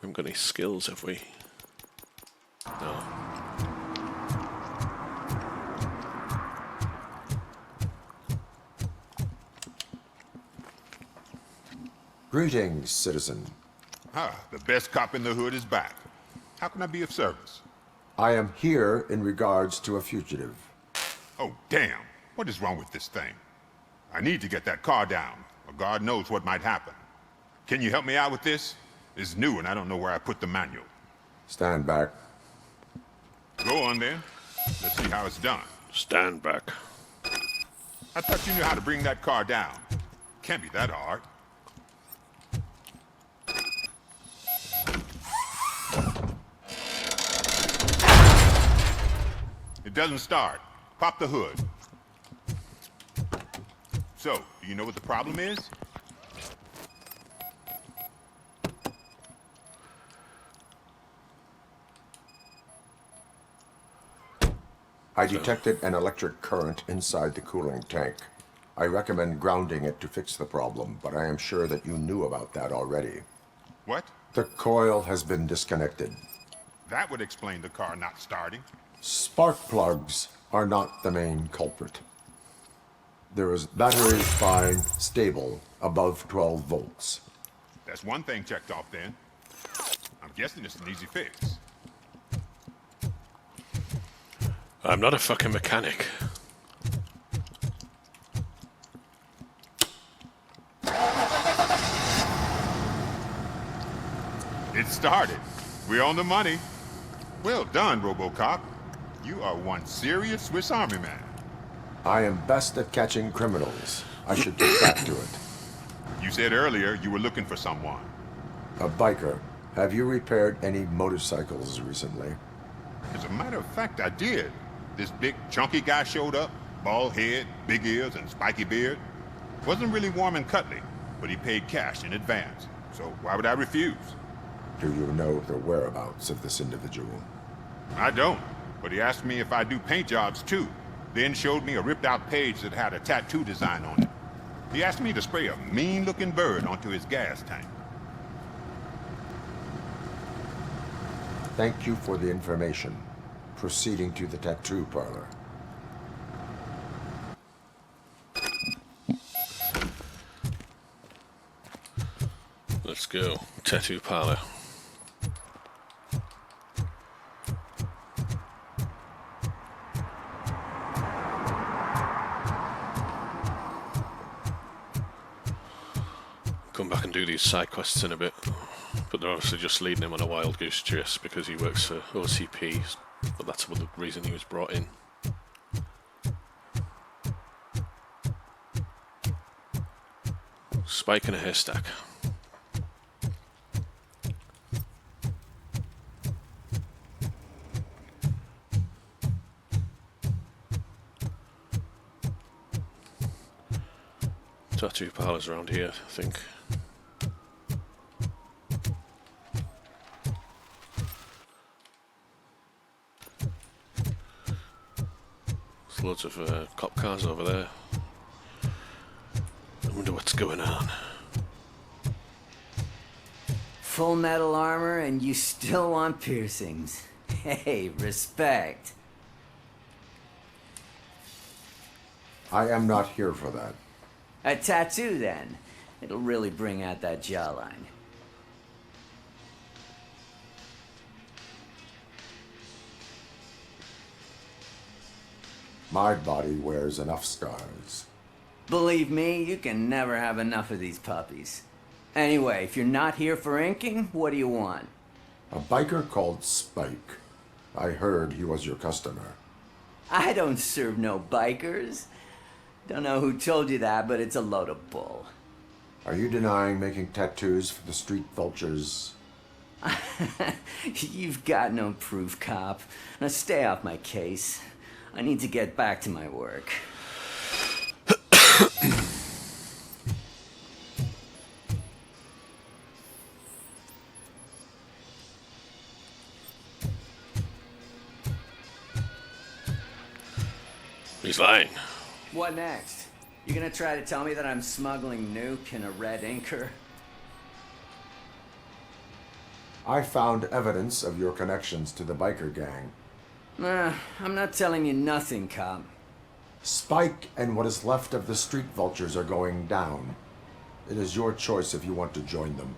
We haven't got any skills, have we? No. Greetings, citizen. The best cop in the hood is back. How can I be of service? I am here in regards to a fugitive. Oh, damn. What is wrong with this thing? I need to get that car down, or God knows what might happen. Can you help me out with this? It's new and I don't know where I put the manual. Stand back. Go on then. Let's see how it's done. Stand back. I thought you knew how to bring that car down. Can't be that hard. It doesn't start. Pop the hood. So, do you know what the problem is? I detected an electric current inside the cooling tank. I recommend grounding it to fix the problem, but I am sure that you knew about that already. What? The coil has been disconnected. That would explain the car not starting. Spark plugs are not the main culprit. There is battery fine, stable, above 12 volts. That's one thing checked off then. I'm guessing it's an easy fix. I'm not a fucking mechanic. It started. We're on the money. Well done, RoboCop. You are one serious Swiss Army man. I am best at catching criminals. I should get back to it. You said earlier you were looking for someone. A biker. Have you repaired any motorcycles recently? As a matter of fact, I did. This big, chunky guy showed up. Bald head, big ears, and spiky beard. Wasn't really warm and cuddly, but he paid cash in advance. So why would I refuse? Do you know the whereabouts of this individual? I don't, but he asked me if I do paint jobs too. Then showed me a ripped-out page that had a tattoo design on it. He asked me to spray a mean-looking bird onto his gas tank. Thank you for the information. Proceeding to the tattoo parlor. Let's go. Tattoo parlor. Come back and do these side quests in a bit. But they're obviously just leading him on a wild goose chase because he works for OCP. But that's the reason he was brought in. Spike in a haystack. Tattoo parlours around here, I think. There's loads of cop cars over there. I wonder what's going on. Full metal armor and you still want piercings. Hey, respect. I am not here for that. A tattoo, then. It'll really bring out that jawline. My body wears enough scars. Believe me, you can never have enough of these puppies. Anyway, if you're not here for inking, what do you want? A biker called Spike. I heard he was your customer. I don't serve no bikers. Don't know who told you that, but it's a load of bull. Are you denying making tattoos for the street vultures? You've got no proof, cop. Now stay off my case. I need to get back to my work. He's lying. What next? You gonna try to tell me that I'm smuggling nuke in a red inker? I found evidence of your connections to the biker gang. I'm not telling you nothing, cop. Spike and what is left of the street vultures are going down. It is your choice if you want to join them.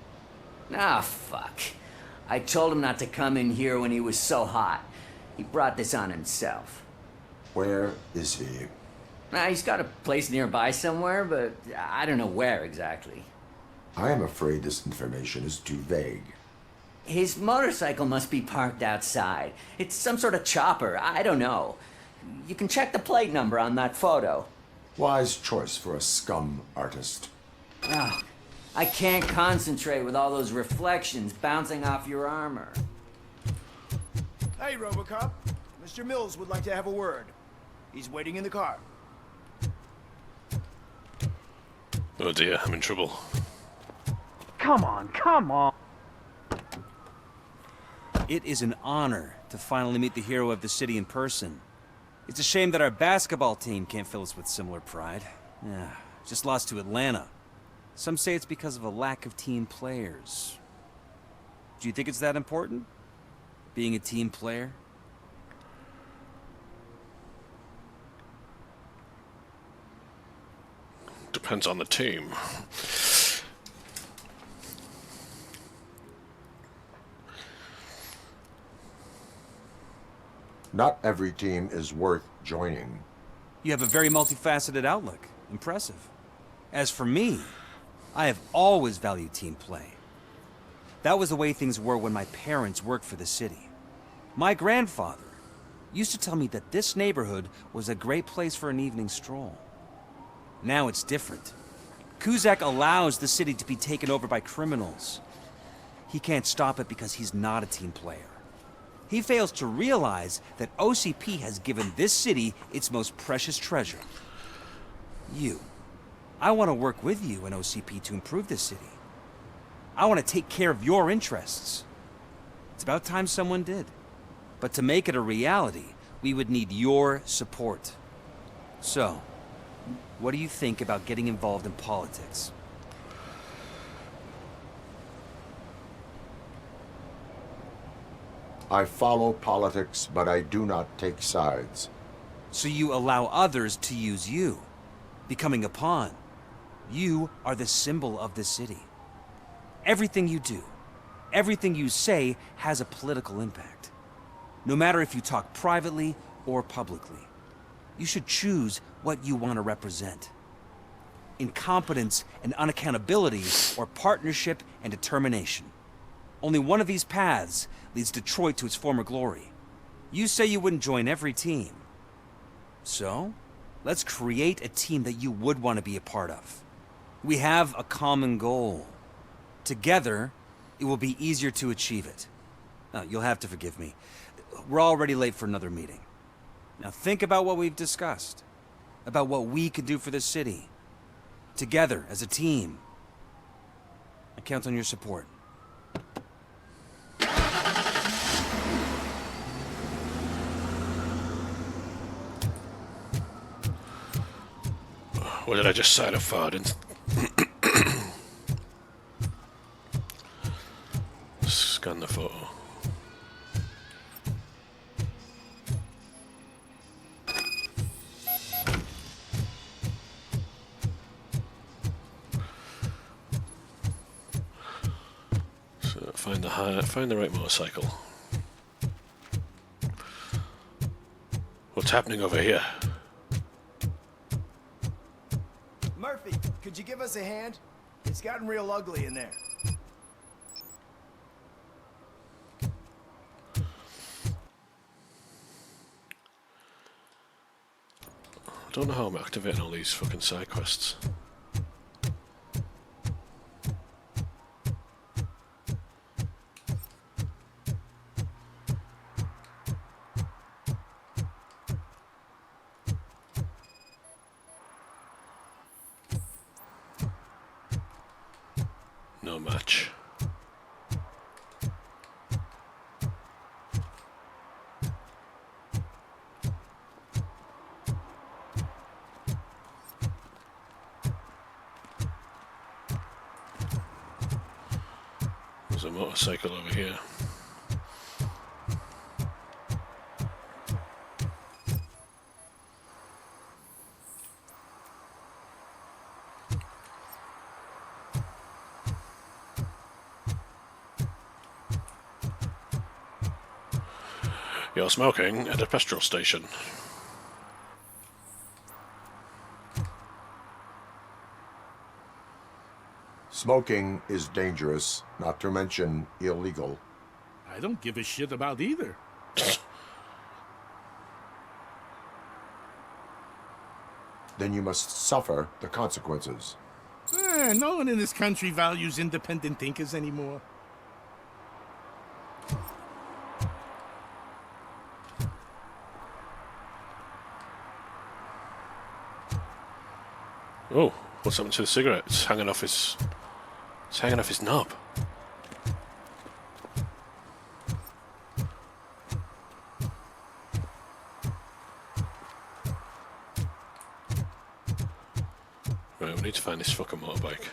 Ah, fuck. I told him not to come in here when he was so hot. He brought this on himself. Where is he? He's got a place nearby somewhere, but I don't know where exactly. I am afraid this information is too vague. His motorcycle must be parked outside. It's some sort of chopper. I don't know. You can check the plate number on that photo. Wise choice for a scum artist. Oh, I can't concentrate with all those reflections bouncing off your armor. Hey, RoboCop. Mr. Mills would like to have a word. He's waiting in the car. Oh dear, I'm in trouble. Come on, come on. It is an honor to finally meet the hero of the city in person. It's a shame that our basketball team can't fill us with similar pride. Yeah, just lost to Atlanta. Some say it's because of a lack of team players. Do you think it's that important? Being a team player? Depends on the team. Not every team is worth joining. You have a very multifaceted outlook. Impressive. As for me, I have always valued team play. That was the way things were when my parents worked for the city. My grandfather used to tell me that this neighborhood was a great place for an evening stroll. Now it's different. Kuzak allows the city to be taken over by criminals. He can't stop it because he's not a team player. He fails to realize that OCP has given this city its most precious treasure. You. I want to work with you and OCP to improve this city. I want to take care of your interests. It's about time someone did. But to make it a reality, we would need your support. So, what do you think about getting involved in politics? I follow politics, but I do not take sides. So you allow others to use you, becoming a pawn. You are the symbol of the city. Everything you do, everything you say has a political impact. No matter if you talk privately or publicly. You should choose what you want to represent. Incompetence and unaccountability, or partnership and determination. Only one of these paths leads Detroit to its former glory. You say you wouldn't join every team. So, let's create a team that you would want to be a part of. We have a common goal. Together, it will be easier to achieve it. Now, you'll have to forgive me. We're already late for another meeting. Now think about what we've discussed. About what we could do for the city. Together, as a team. I count on your support. What did I just sign up for? Scan the photo. So find the right motorcycle. What's happening over here? Murphy, could you give us a hand? It's gotten real ugly in there. I don't know how I'm activating all these fucking side quests. No match. There's a motorcycle over here. You're smoking at a petrol station. Smoking is dangerous, not to mention illegal. I don't give a shit about either. Then you must suffer the consequences. No one in this country values independent thinkers anymore. Oh, what's happened to the cigarette? It's hanging off his knob. Right, we need to find this fucking motorbike.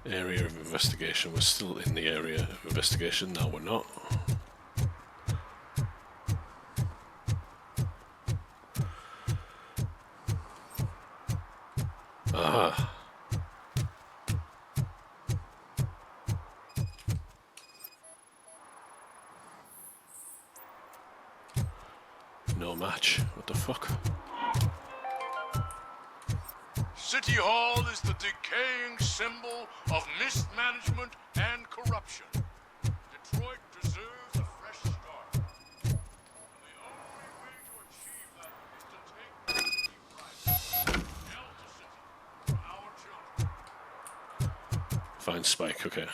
Area of investigation. We're still in the area of investigation. No, we're not. Aha. No match. What the fuck? City Hall is the decaying symbol of mismanagement and and corruption. Detroit deserves a fresh start. And the only way to achieve that is to take the city right. Delta City, for our children. Find Spike, okay.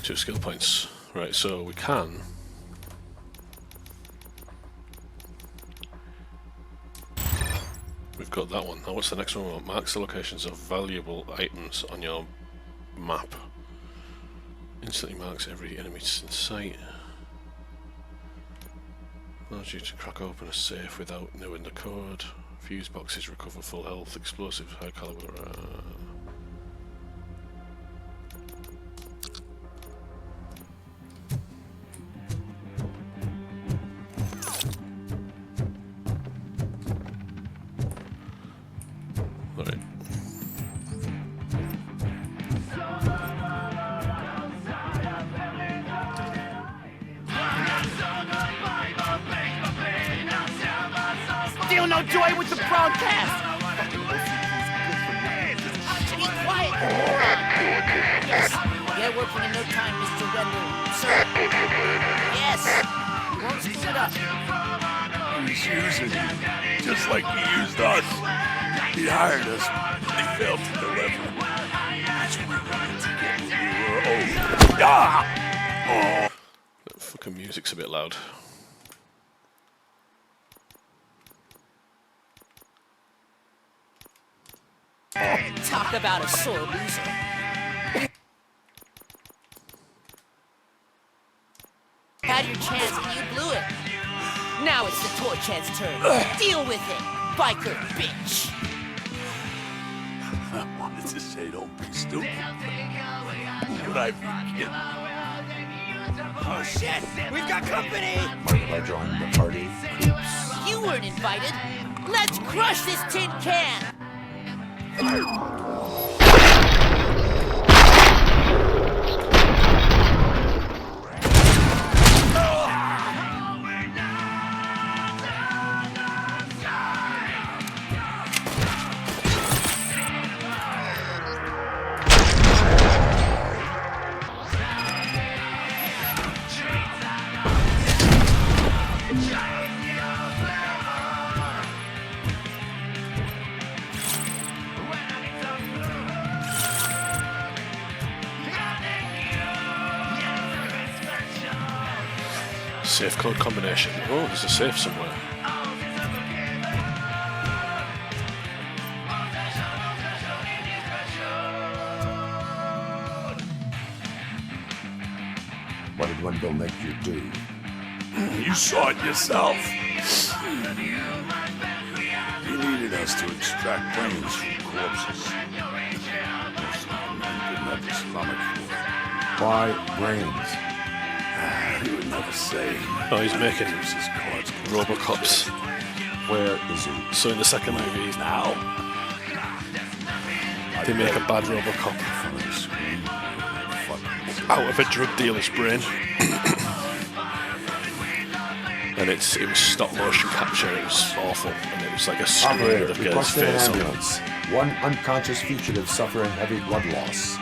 Two skill points. Right, so we can. We've got that one. Now what's the next one? Marks the locations of valuable items on your map. Instantly marks every enemy in sight. Allows you to crack open a safe without knowing the code. Fuse boxes recover full health. Explosives, high caliber. Alright. Still no joy with the broadcast! Be quiet! Yes, get working in no time, Mr. Wendell. Sir. Yes! Won't screw it up. He's using you, just like he used us. He hired us, and he failed to deliver. That's when we wanted to get you were old. Ah! Oh! That fucking music's a bit loud. Talk about a sore loser. Had your chance and you blew it. Now it's the toy chance turn. Deal with it, biker bitch. I wanted to say don't be stupid, but I be kidding. Oh shit! We've got company! Mind by joining the party? You weren't invited. Let's crush this tin can. Safe code combination. Oh, there's a safe somewhere. What did Wendell make you do? You saw it yourself. He needed us to extract brains from corpses. Some men didn't have the stomach for it. Why brains? He would never say. Oh, he's making RoboCops. Where is he? So in the second movie, now they make a bad RoboCop out of a drug dealer's brain. And it was stop motion capture. It was awful, and it was like a screen of the guy's requesting an face on it. ambulance. One unconscious fugitive suffering heavy blood loss.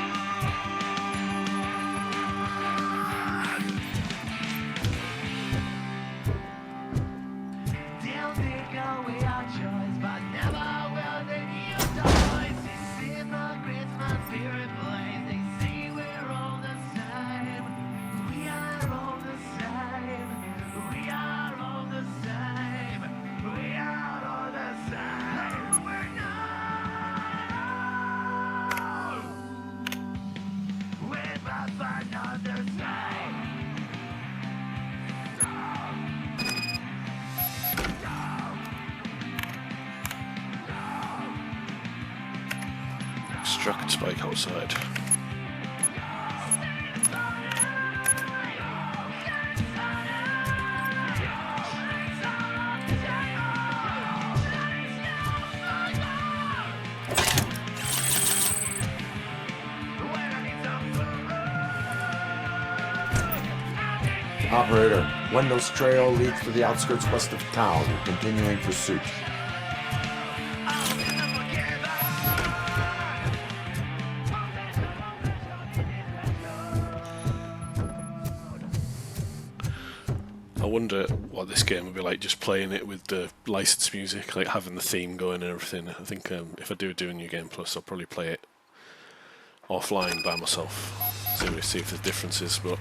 Extract Spike outside. Operator, Wendell's trail leads to the outskirts west of town. Continuing pursuit. I wonder what this game would be like just playing it with the licensed music, like having the theme going and everything. I think if I do a New Game Plus, I'll probably play it offline by myself, see if there's differences, but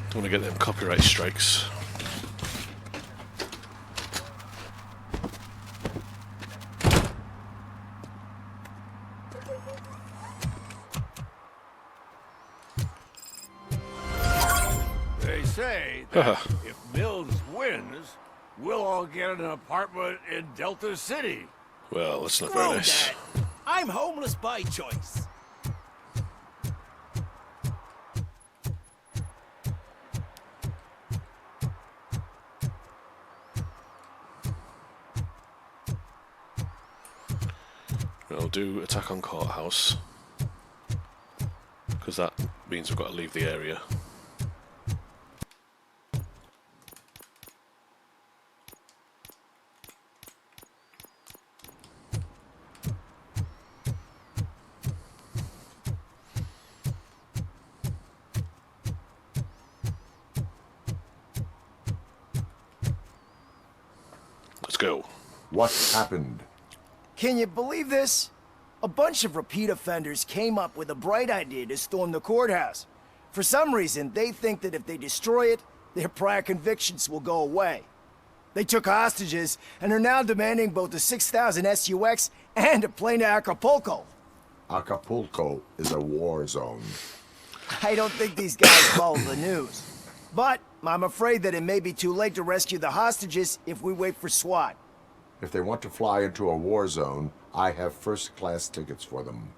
don't want to get them copyright strikes. They say that if Mills wins, we'll all get an apartment in Delta City. Well, that's not Screw very nice. that. I'm homeless by choice. I'll do attack on courthouse, because that means we've got to leave the area. Let's go. What happened? Can you believe this? A bunch of repeat offenders came up with a bright idea to storm the courthouse. For some reason, they think that if they destroy it, their prior convictions will go away. They took hostages and are now demanding both a 6,000 SUX and a plane to Acapulco. Acapulco is a war zone. I don't think these guys follow the news. But I'm afraid that it may be too late to rescue the hostages if we wait for SWAT. If they want to fly into a war zone, I have first-class tickets for them.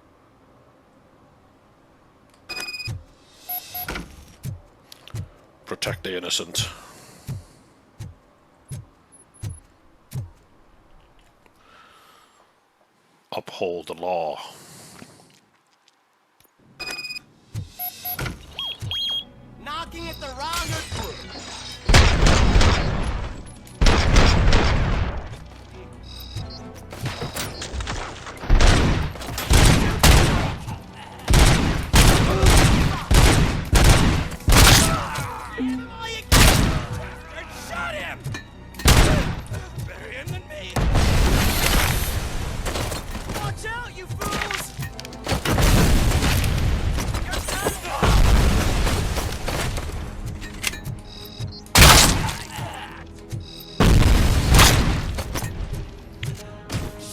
Protect the innocent. Uphold the law. Knocking at the wrong door. Shot him! Better him than me! Watch out, you fools!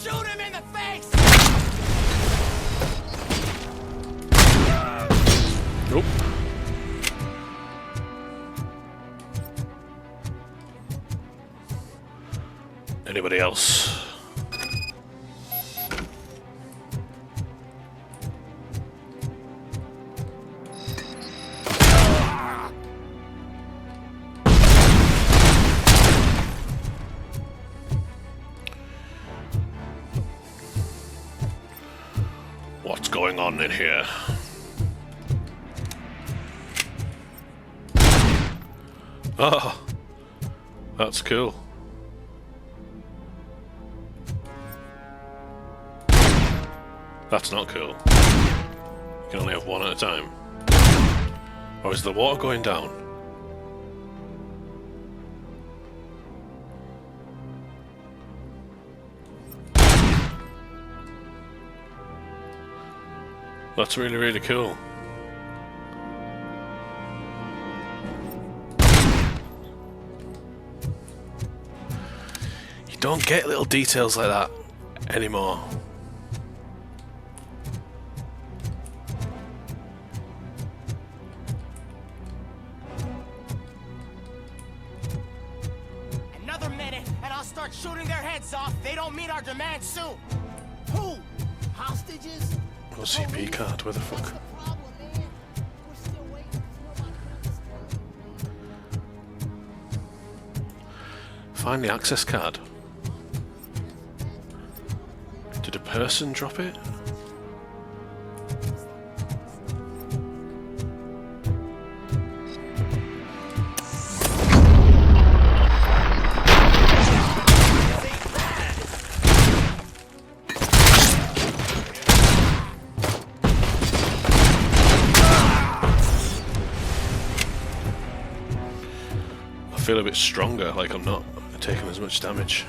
Shoot him in the face! Nope. Anybody else? What's going on in here? Oh, that's cool. That's not cool. You can only have one at a time. Or is the water going down? That's really, really cool. You don't get little details like that anymore. Another minute, and I'll start shooting their heads off. They don't meet our demands soon. Who? Hostages? OCP card, where the fuck? Find the access card. Did a person drop it? feel a bit stronger, like I'm not taking as much damage.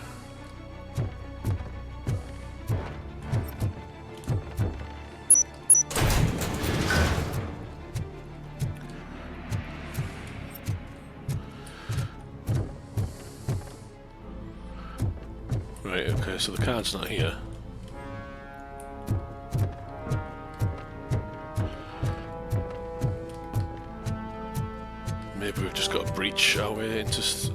Right, okay, so the card's not here. Maybe we've just got to breach our way into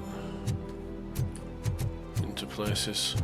places.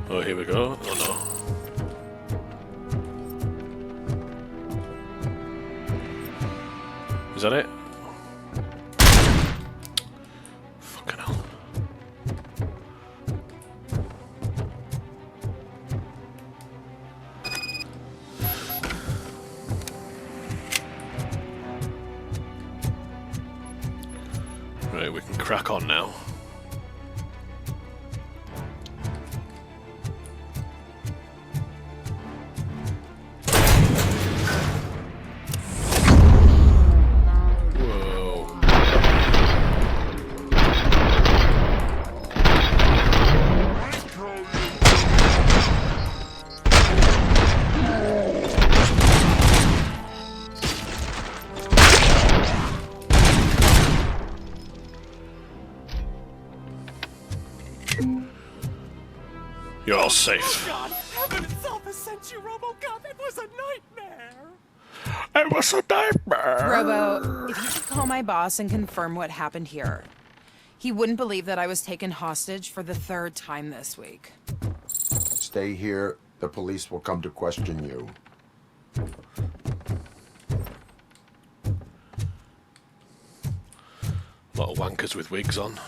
Oh, here we go. Oh no. Is that it? Fucking hell. Right, we can crack on now. You're all safe. God, heaven itself has sent you, RoboCop. It was a nightmare. It was a nightmare. Robo, if you could call my boss and confirm what happened here. He wouldn't believe that I was taken hostage for the 3rd time this week. Stay here. The police will come to question you. A lot of wankers with wigs on.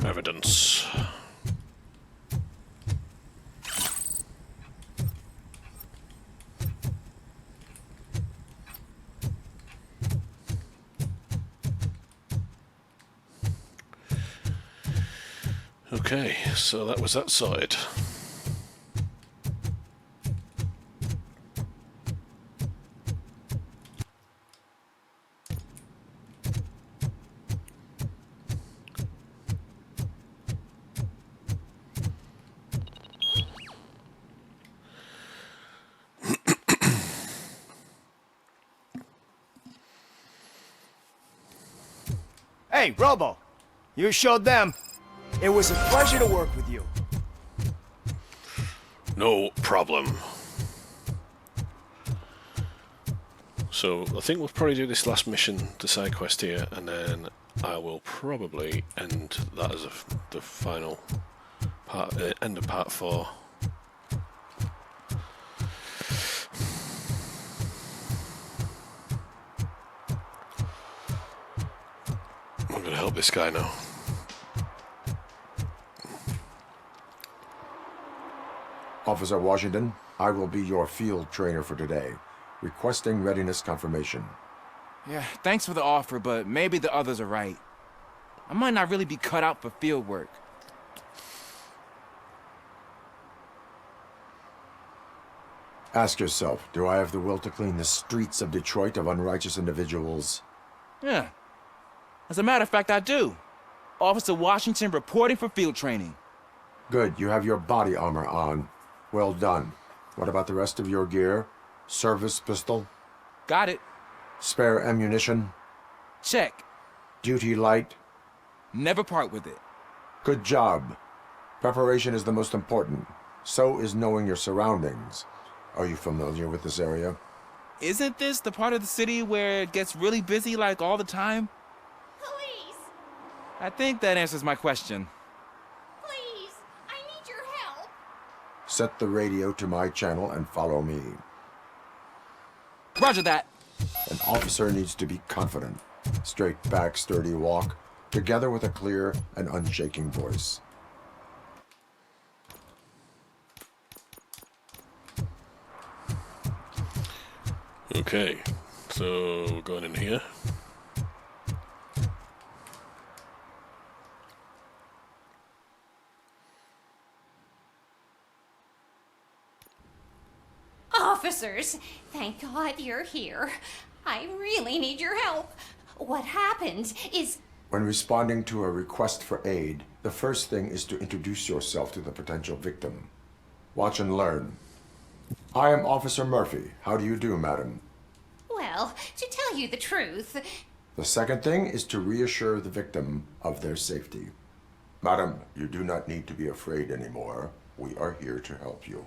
Evidence. Okay, so that was that sorted. Hey, Robo! You showed them. It was a pleasure to work with you. No problem. So I think we'll probably do this last mission, the side quest here, and then I will probably end that as the final part, end of part 4. I'm gonna help this guy now. Officer Washington, I will be your field trainer for today. Requesting readiness confirmation. Yeah, thanks for the offer, but maybe the others are right. I might not really be cut out for field work. Ask yourself, do I have the will to clean the streets of Detroit of unrighteous individuals? Yeah. As a matter of fact, I do. Officer Washington reporting for field training. Good, you have your body armor on. Well done. What about the rest of your gear? Service pistol? Got it. Spare ammunition? Check. Duty light? Never part with it. Good job. Preparation is the most important. So is knowing your surroundings. Are you familiar with this area? Isn't this the part of the city where it gets really busy like all the time? Police! I think that answers my question. Please! I need your help! Set the radio to my channel and follow me. Roger that. An officer needs to be confident. Straight back, sturdy walk, together with a clear and unshaking voice. Okay, so we're going in here. Officers, thank God you're here. I really need your help. What happened is... When responding to a request for aid, the first thing is to introduce yourself to the potential victim. Watch and learn. I am Officer Murphy. How do you do, madam? Well, to tell you the truth... The second thing is to reassure the victim of their safety. Madam, you do not need to be afraid anymore. We are here to help you.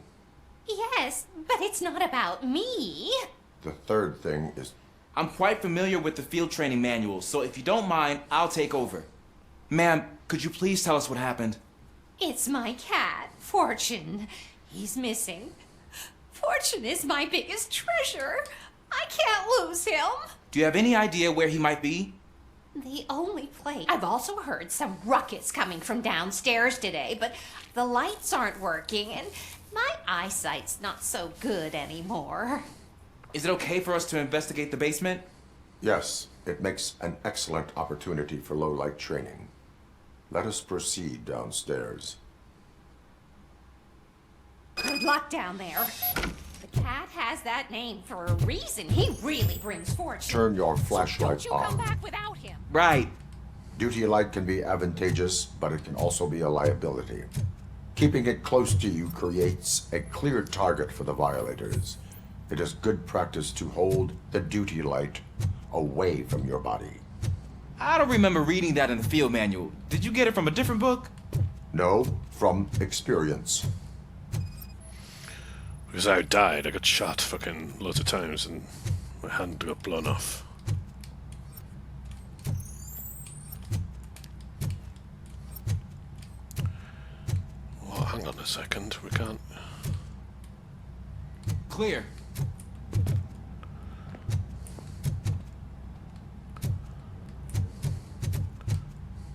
Yes, but it's not about me. The third thing is... I'm quite familiar with the field training manual, so if you don't mind, I'll take over. Ma'am, could you please tell us what happened? It's my cat, Fortune. He's missing. Fortune is my biggest treasure. I can't lose him. Do you have any idea where he might be? The only place... I've also heard some ruckus coming from downstairs today, but the lights aren't working, and my eyesight's not so good anymore. Is it okay for us to investigate the basement? Yes, it makes an excellent opportunity for low-light training. Let us proceed downstairs. Good luck down there. The cat has that name for a reason. He really brings fortune. Turn your flashlight Don't you come on. back without him. Right. Duty light can be advantageous, but it can also be a liability. Keeping it close to you creates a clear target for the violators. It is good practice to hold the duty light away from your body. I don't remember reading that in the field manual. Did you get it from a different book? No, from experience. Because I died, I got shot fucking loads of times and my hand got blown off. Well, hang on a second, we can't... Clear.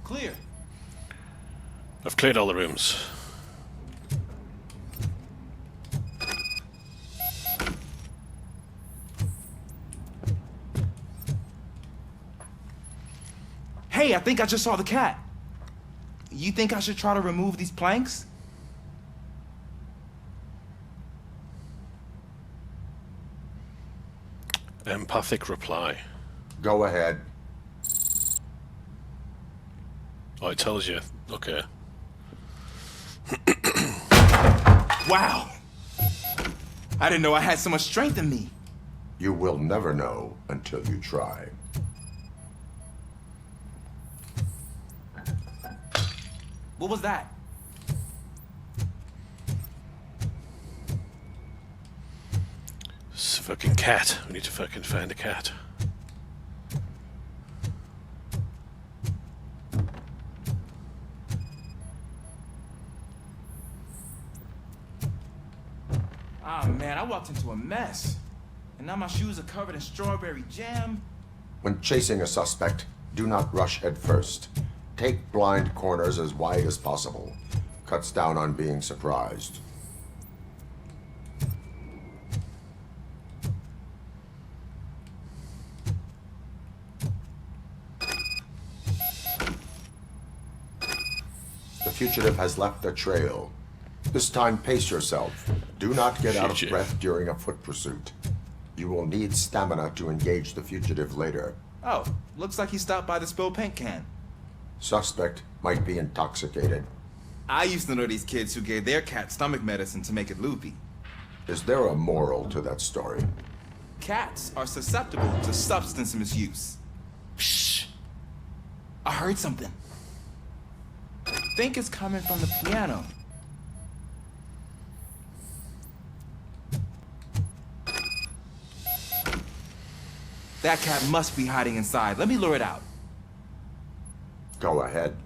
Clear. I've cleared all the rooms. Hey, I think I just saw the cat. You think I should try to remove these planks? Empathic reply. Go ahead. Oh, it tells you. Okay. Wow. I didn't know I had so much strength in me. You will never know until you try. What was that? It's a fucking cat. We need to fucking find a cat. Ah, man, I walked into a mess. And now my shoes are covered in strawberry jam. When chasing a suspect, do not rush head first. Take blind corners as wide as possible. Cuts down on being surprised. The fugitive has left a trail. This time, pace yourself. Do not get out of breath during a foot pursuit. You will need stamina to engage the fugitive later. Oh, looks like he stopped by the spilled paint can. Suspect might be intoxicated. I used to know these kids who gave their cat stomach medicine to make it loopy. Is there a moral to that story? Cats are susceptible to substance misuse. Shh! I heard something. think it's coming from the piano. That cat must be hiding inside. Let me lure it out. Go ahead.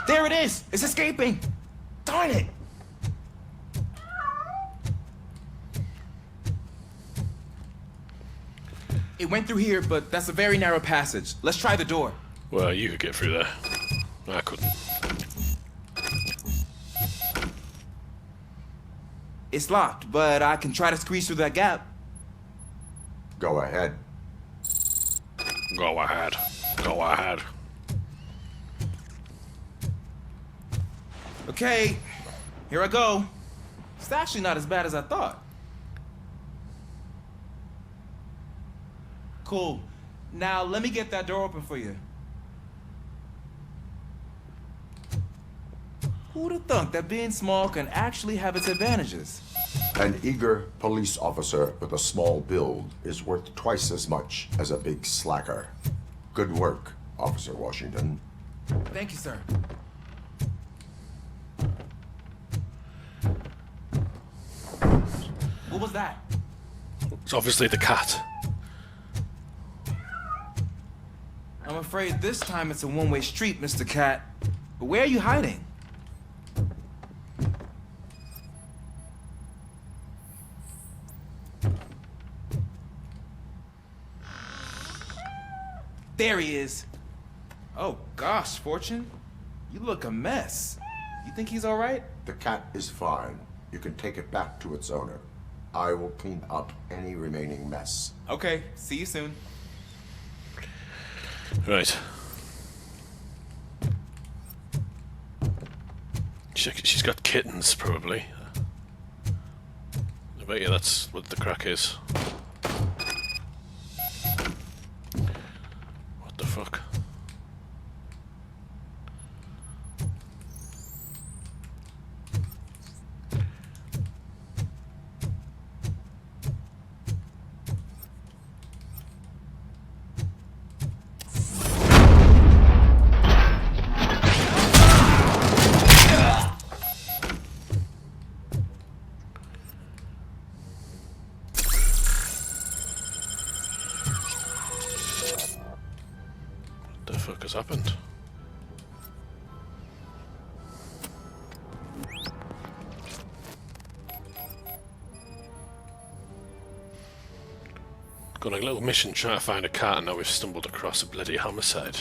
There it is! It's escaping! Darn it! It went through here, but that's a very narrow passage. Let's try the door. Well, you could get through there. I couldn't. It's locked, but I can try to squeeze through that gap. Go ahead. Go ahead. Go ahead. Okay, here I go. It's actually not as bad as I thought. Cool. Now let me get that door open for you. Who'd have thunk that being small can actually have its advantages? An eager police officer with a small build is worth twice as much as a big slacker. Good work, Officer Washington. Thank you, sir. What was that? It's obviously the cat. I'm afraid this time it's a one-way street, Mr. Cat. But where are you hiding? There he is. Oh gosh, Fortune. You look a mess. You think he's all right? The cat is fine. You can take it back to its owner. I will clean up any remaining mess. Okay, see you soon. Right. She's got kittens, probably. I bet you that's what the crack is. What the fuck? What the fuck has happened? Got a little mission trying to find a cat, and now we've stumbled across a bloody homicide.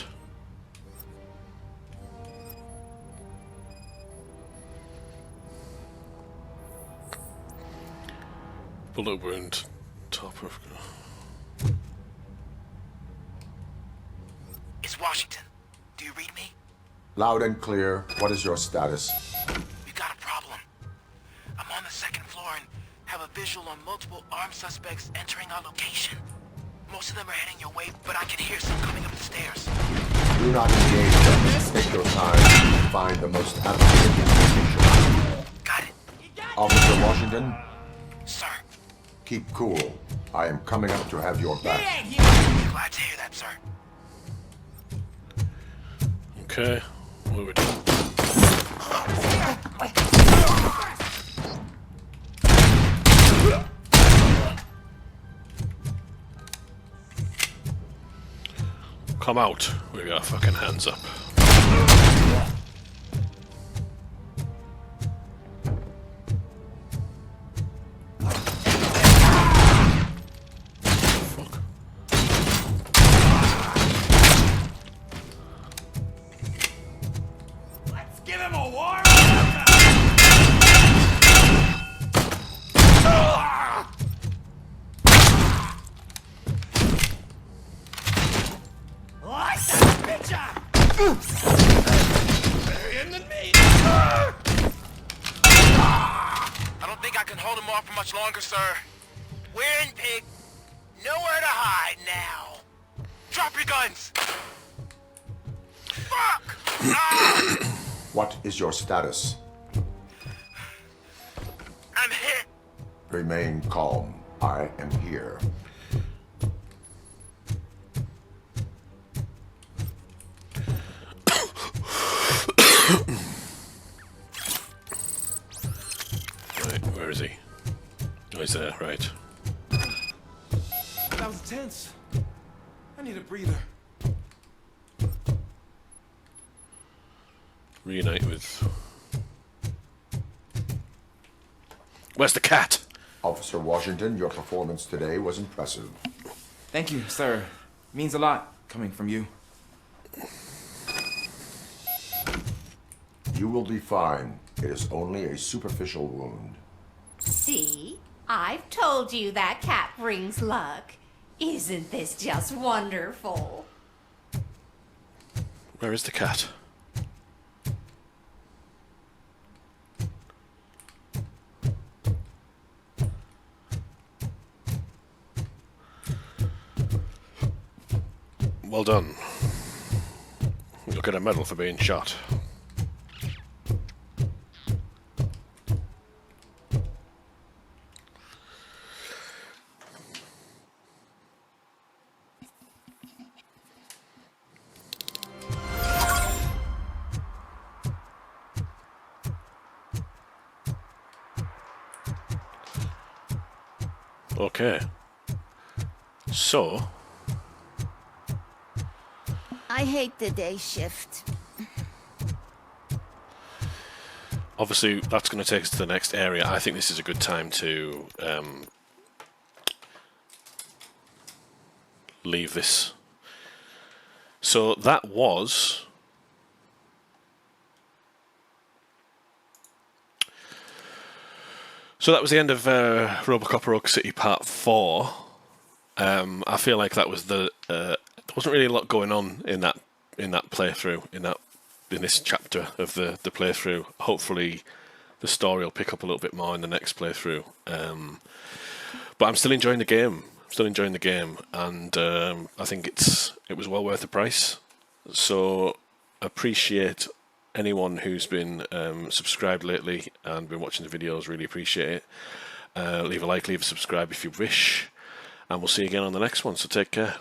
Bullet wound, top of... It's Washington. Do you read me? Loud and clear. What is your status? We got a problem. I'm on the second floor and have a visual on multiple armed suspects entering our location. Most of them are heading your way, but I can hear some coming up the stairs. Do not engage them. Take your time and find the most appropriate location. Got it. Officer Washington? Sir. Keep cool. I am coming up to have your back. Glad to hear that, sir. Okay, what are we doing? Come out. We got fucking hands up. Let's give him a warm Light that bitch up! Burying the meat! I don't think I can hold him off for much longer, sir. We're in, pig. Nowhere to hide now. Drop your guns! Fuck! What is your status? I'm hit. Remain calm. I am here. Oh, he's there, right. That was tense. I need a breather. Reunite with... Where's the cat? Officer Washington, your performance today was impressive. Thank you, sir. Means a lot coming from you. You will be fine. It is only a superficial wound. See? I've told you that cat brings luck. Isn't this just wonderful? Where is the cat? Well done. You'll get a medal for being shot. Okay. So... I hate the day shift. Obviously, that's going to take us to the next area. I think this is a good time to leave this. So that was... So that was the end of RoboCop Rogue City Part 4. I feel like that was the... there wasn't really a lot going on in that playthrough, in this chapter of the playthrough. Hopefully the story will pick up a little bit more in the next playthrough. But I'm still enjoying the game. And I think it was well worth the price. So appreciate anyone who's been subscribed lately and been watching the videos. Really appreciate it. Leave a like, leave a subscribe if you wish, and we'll see you again on the next one. So take care.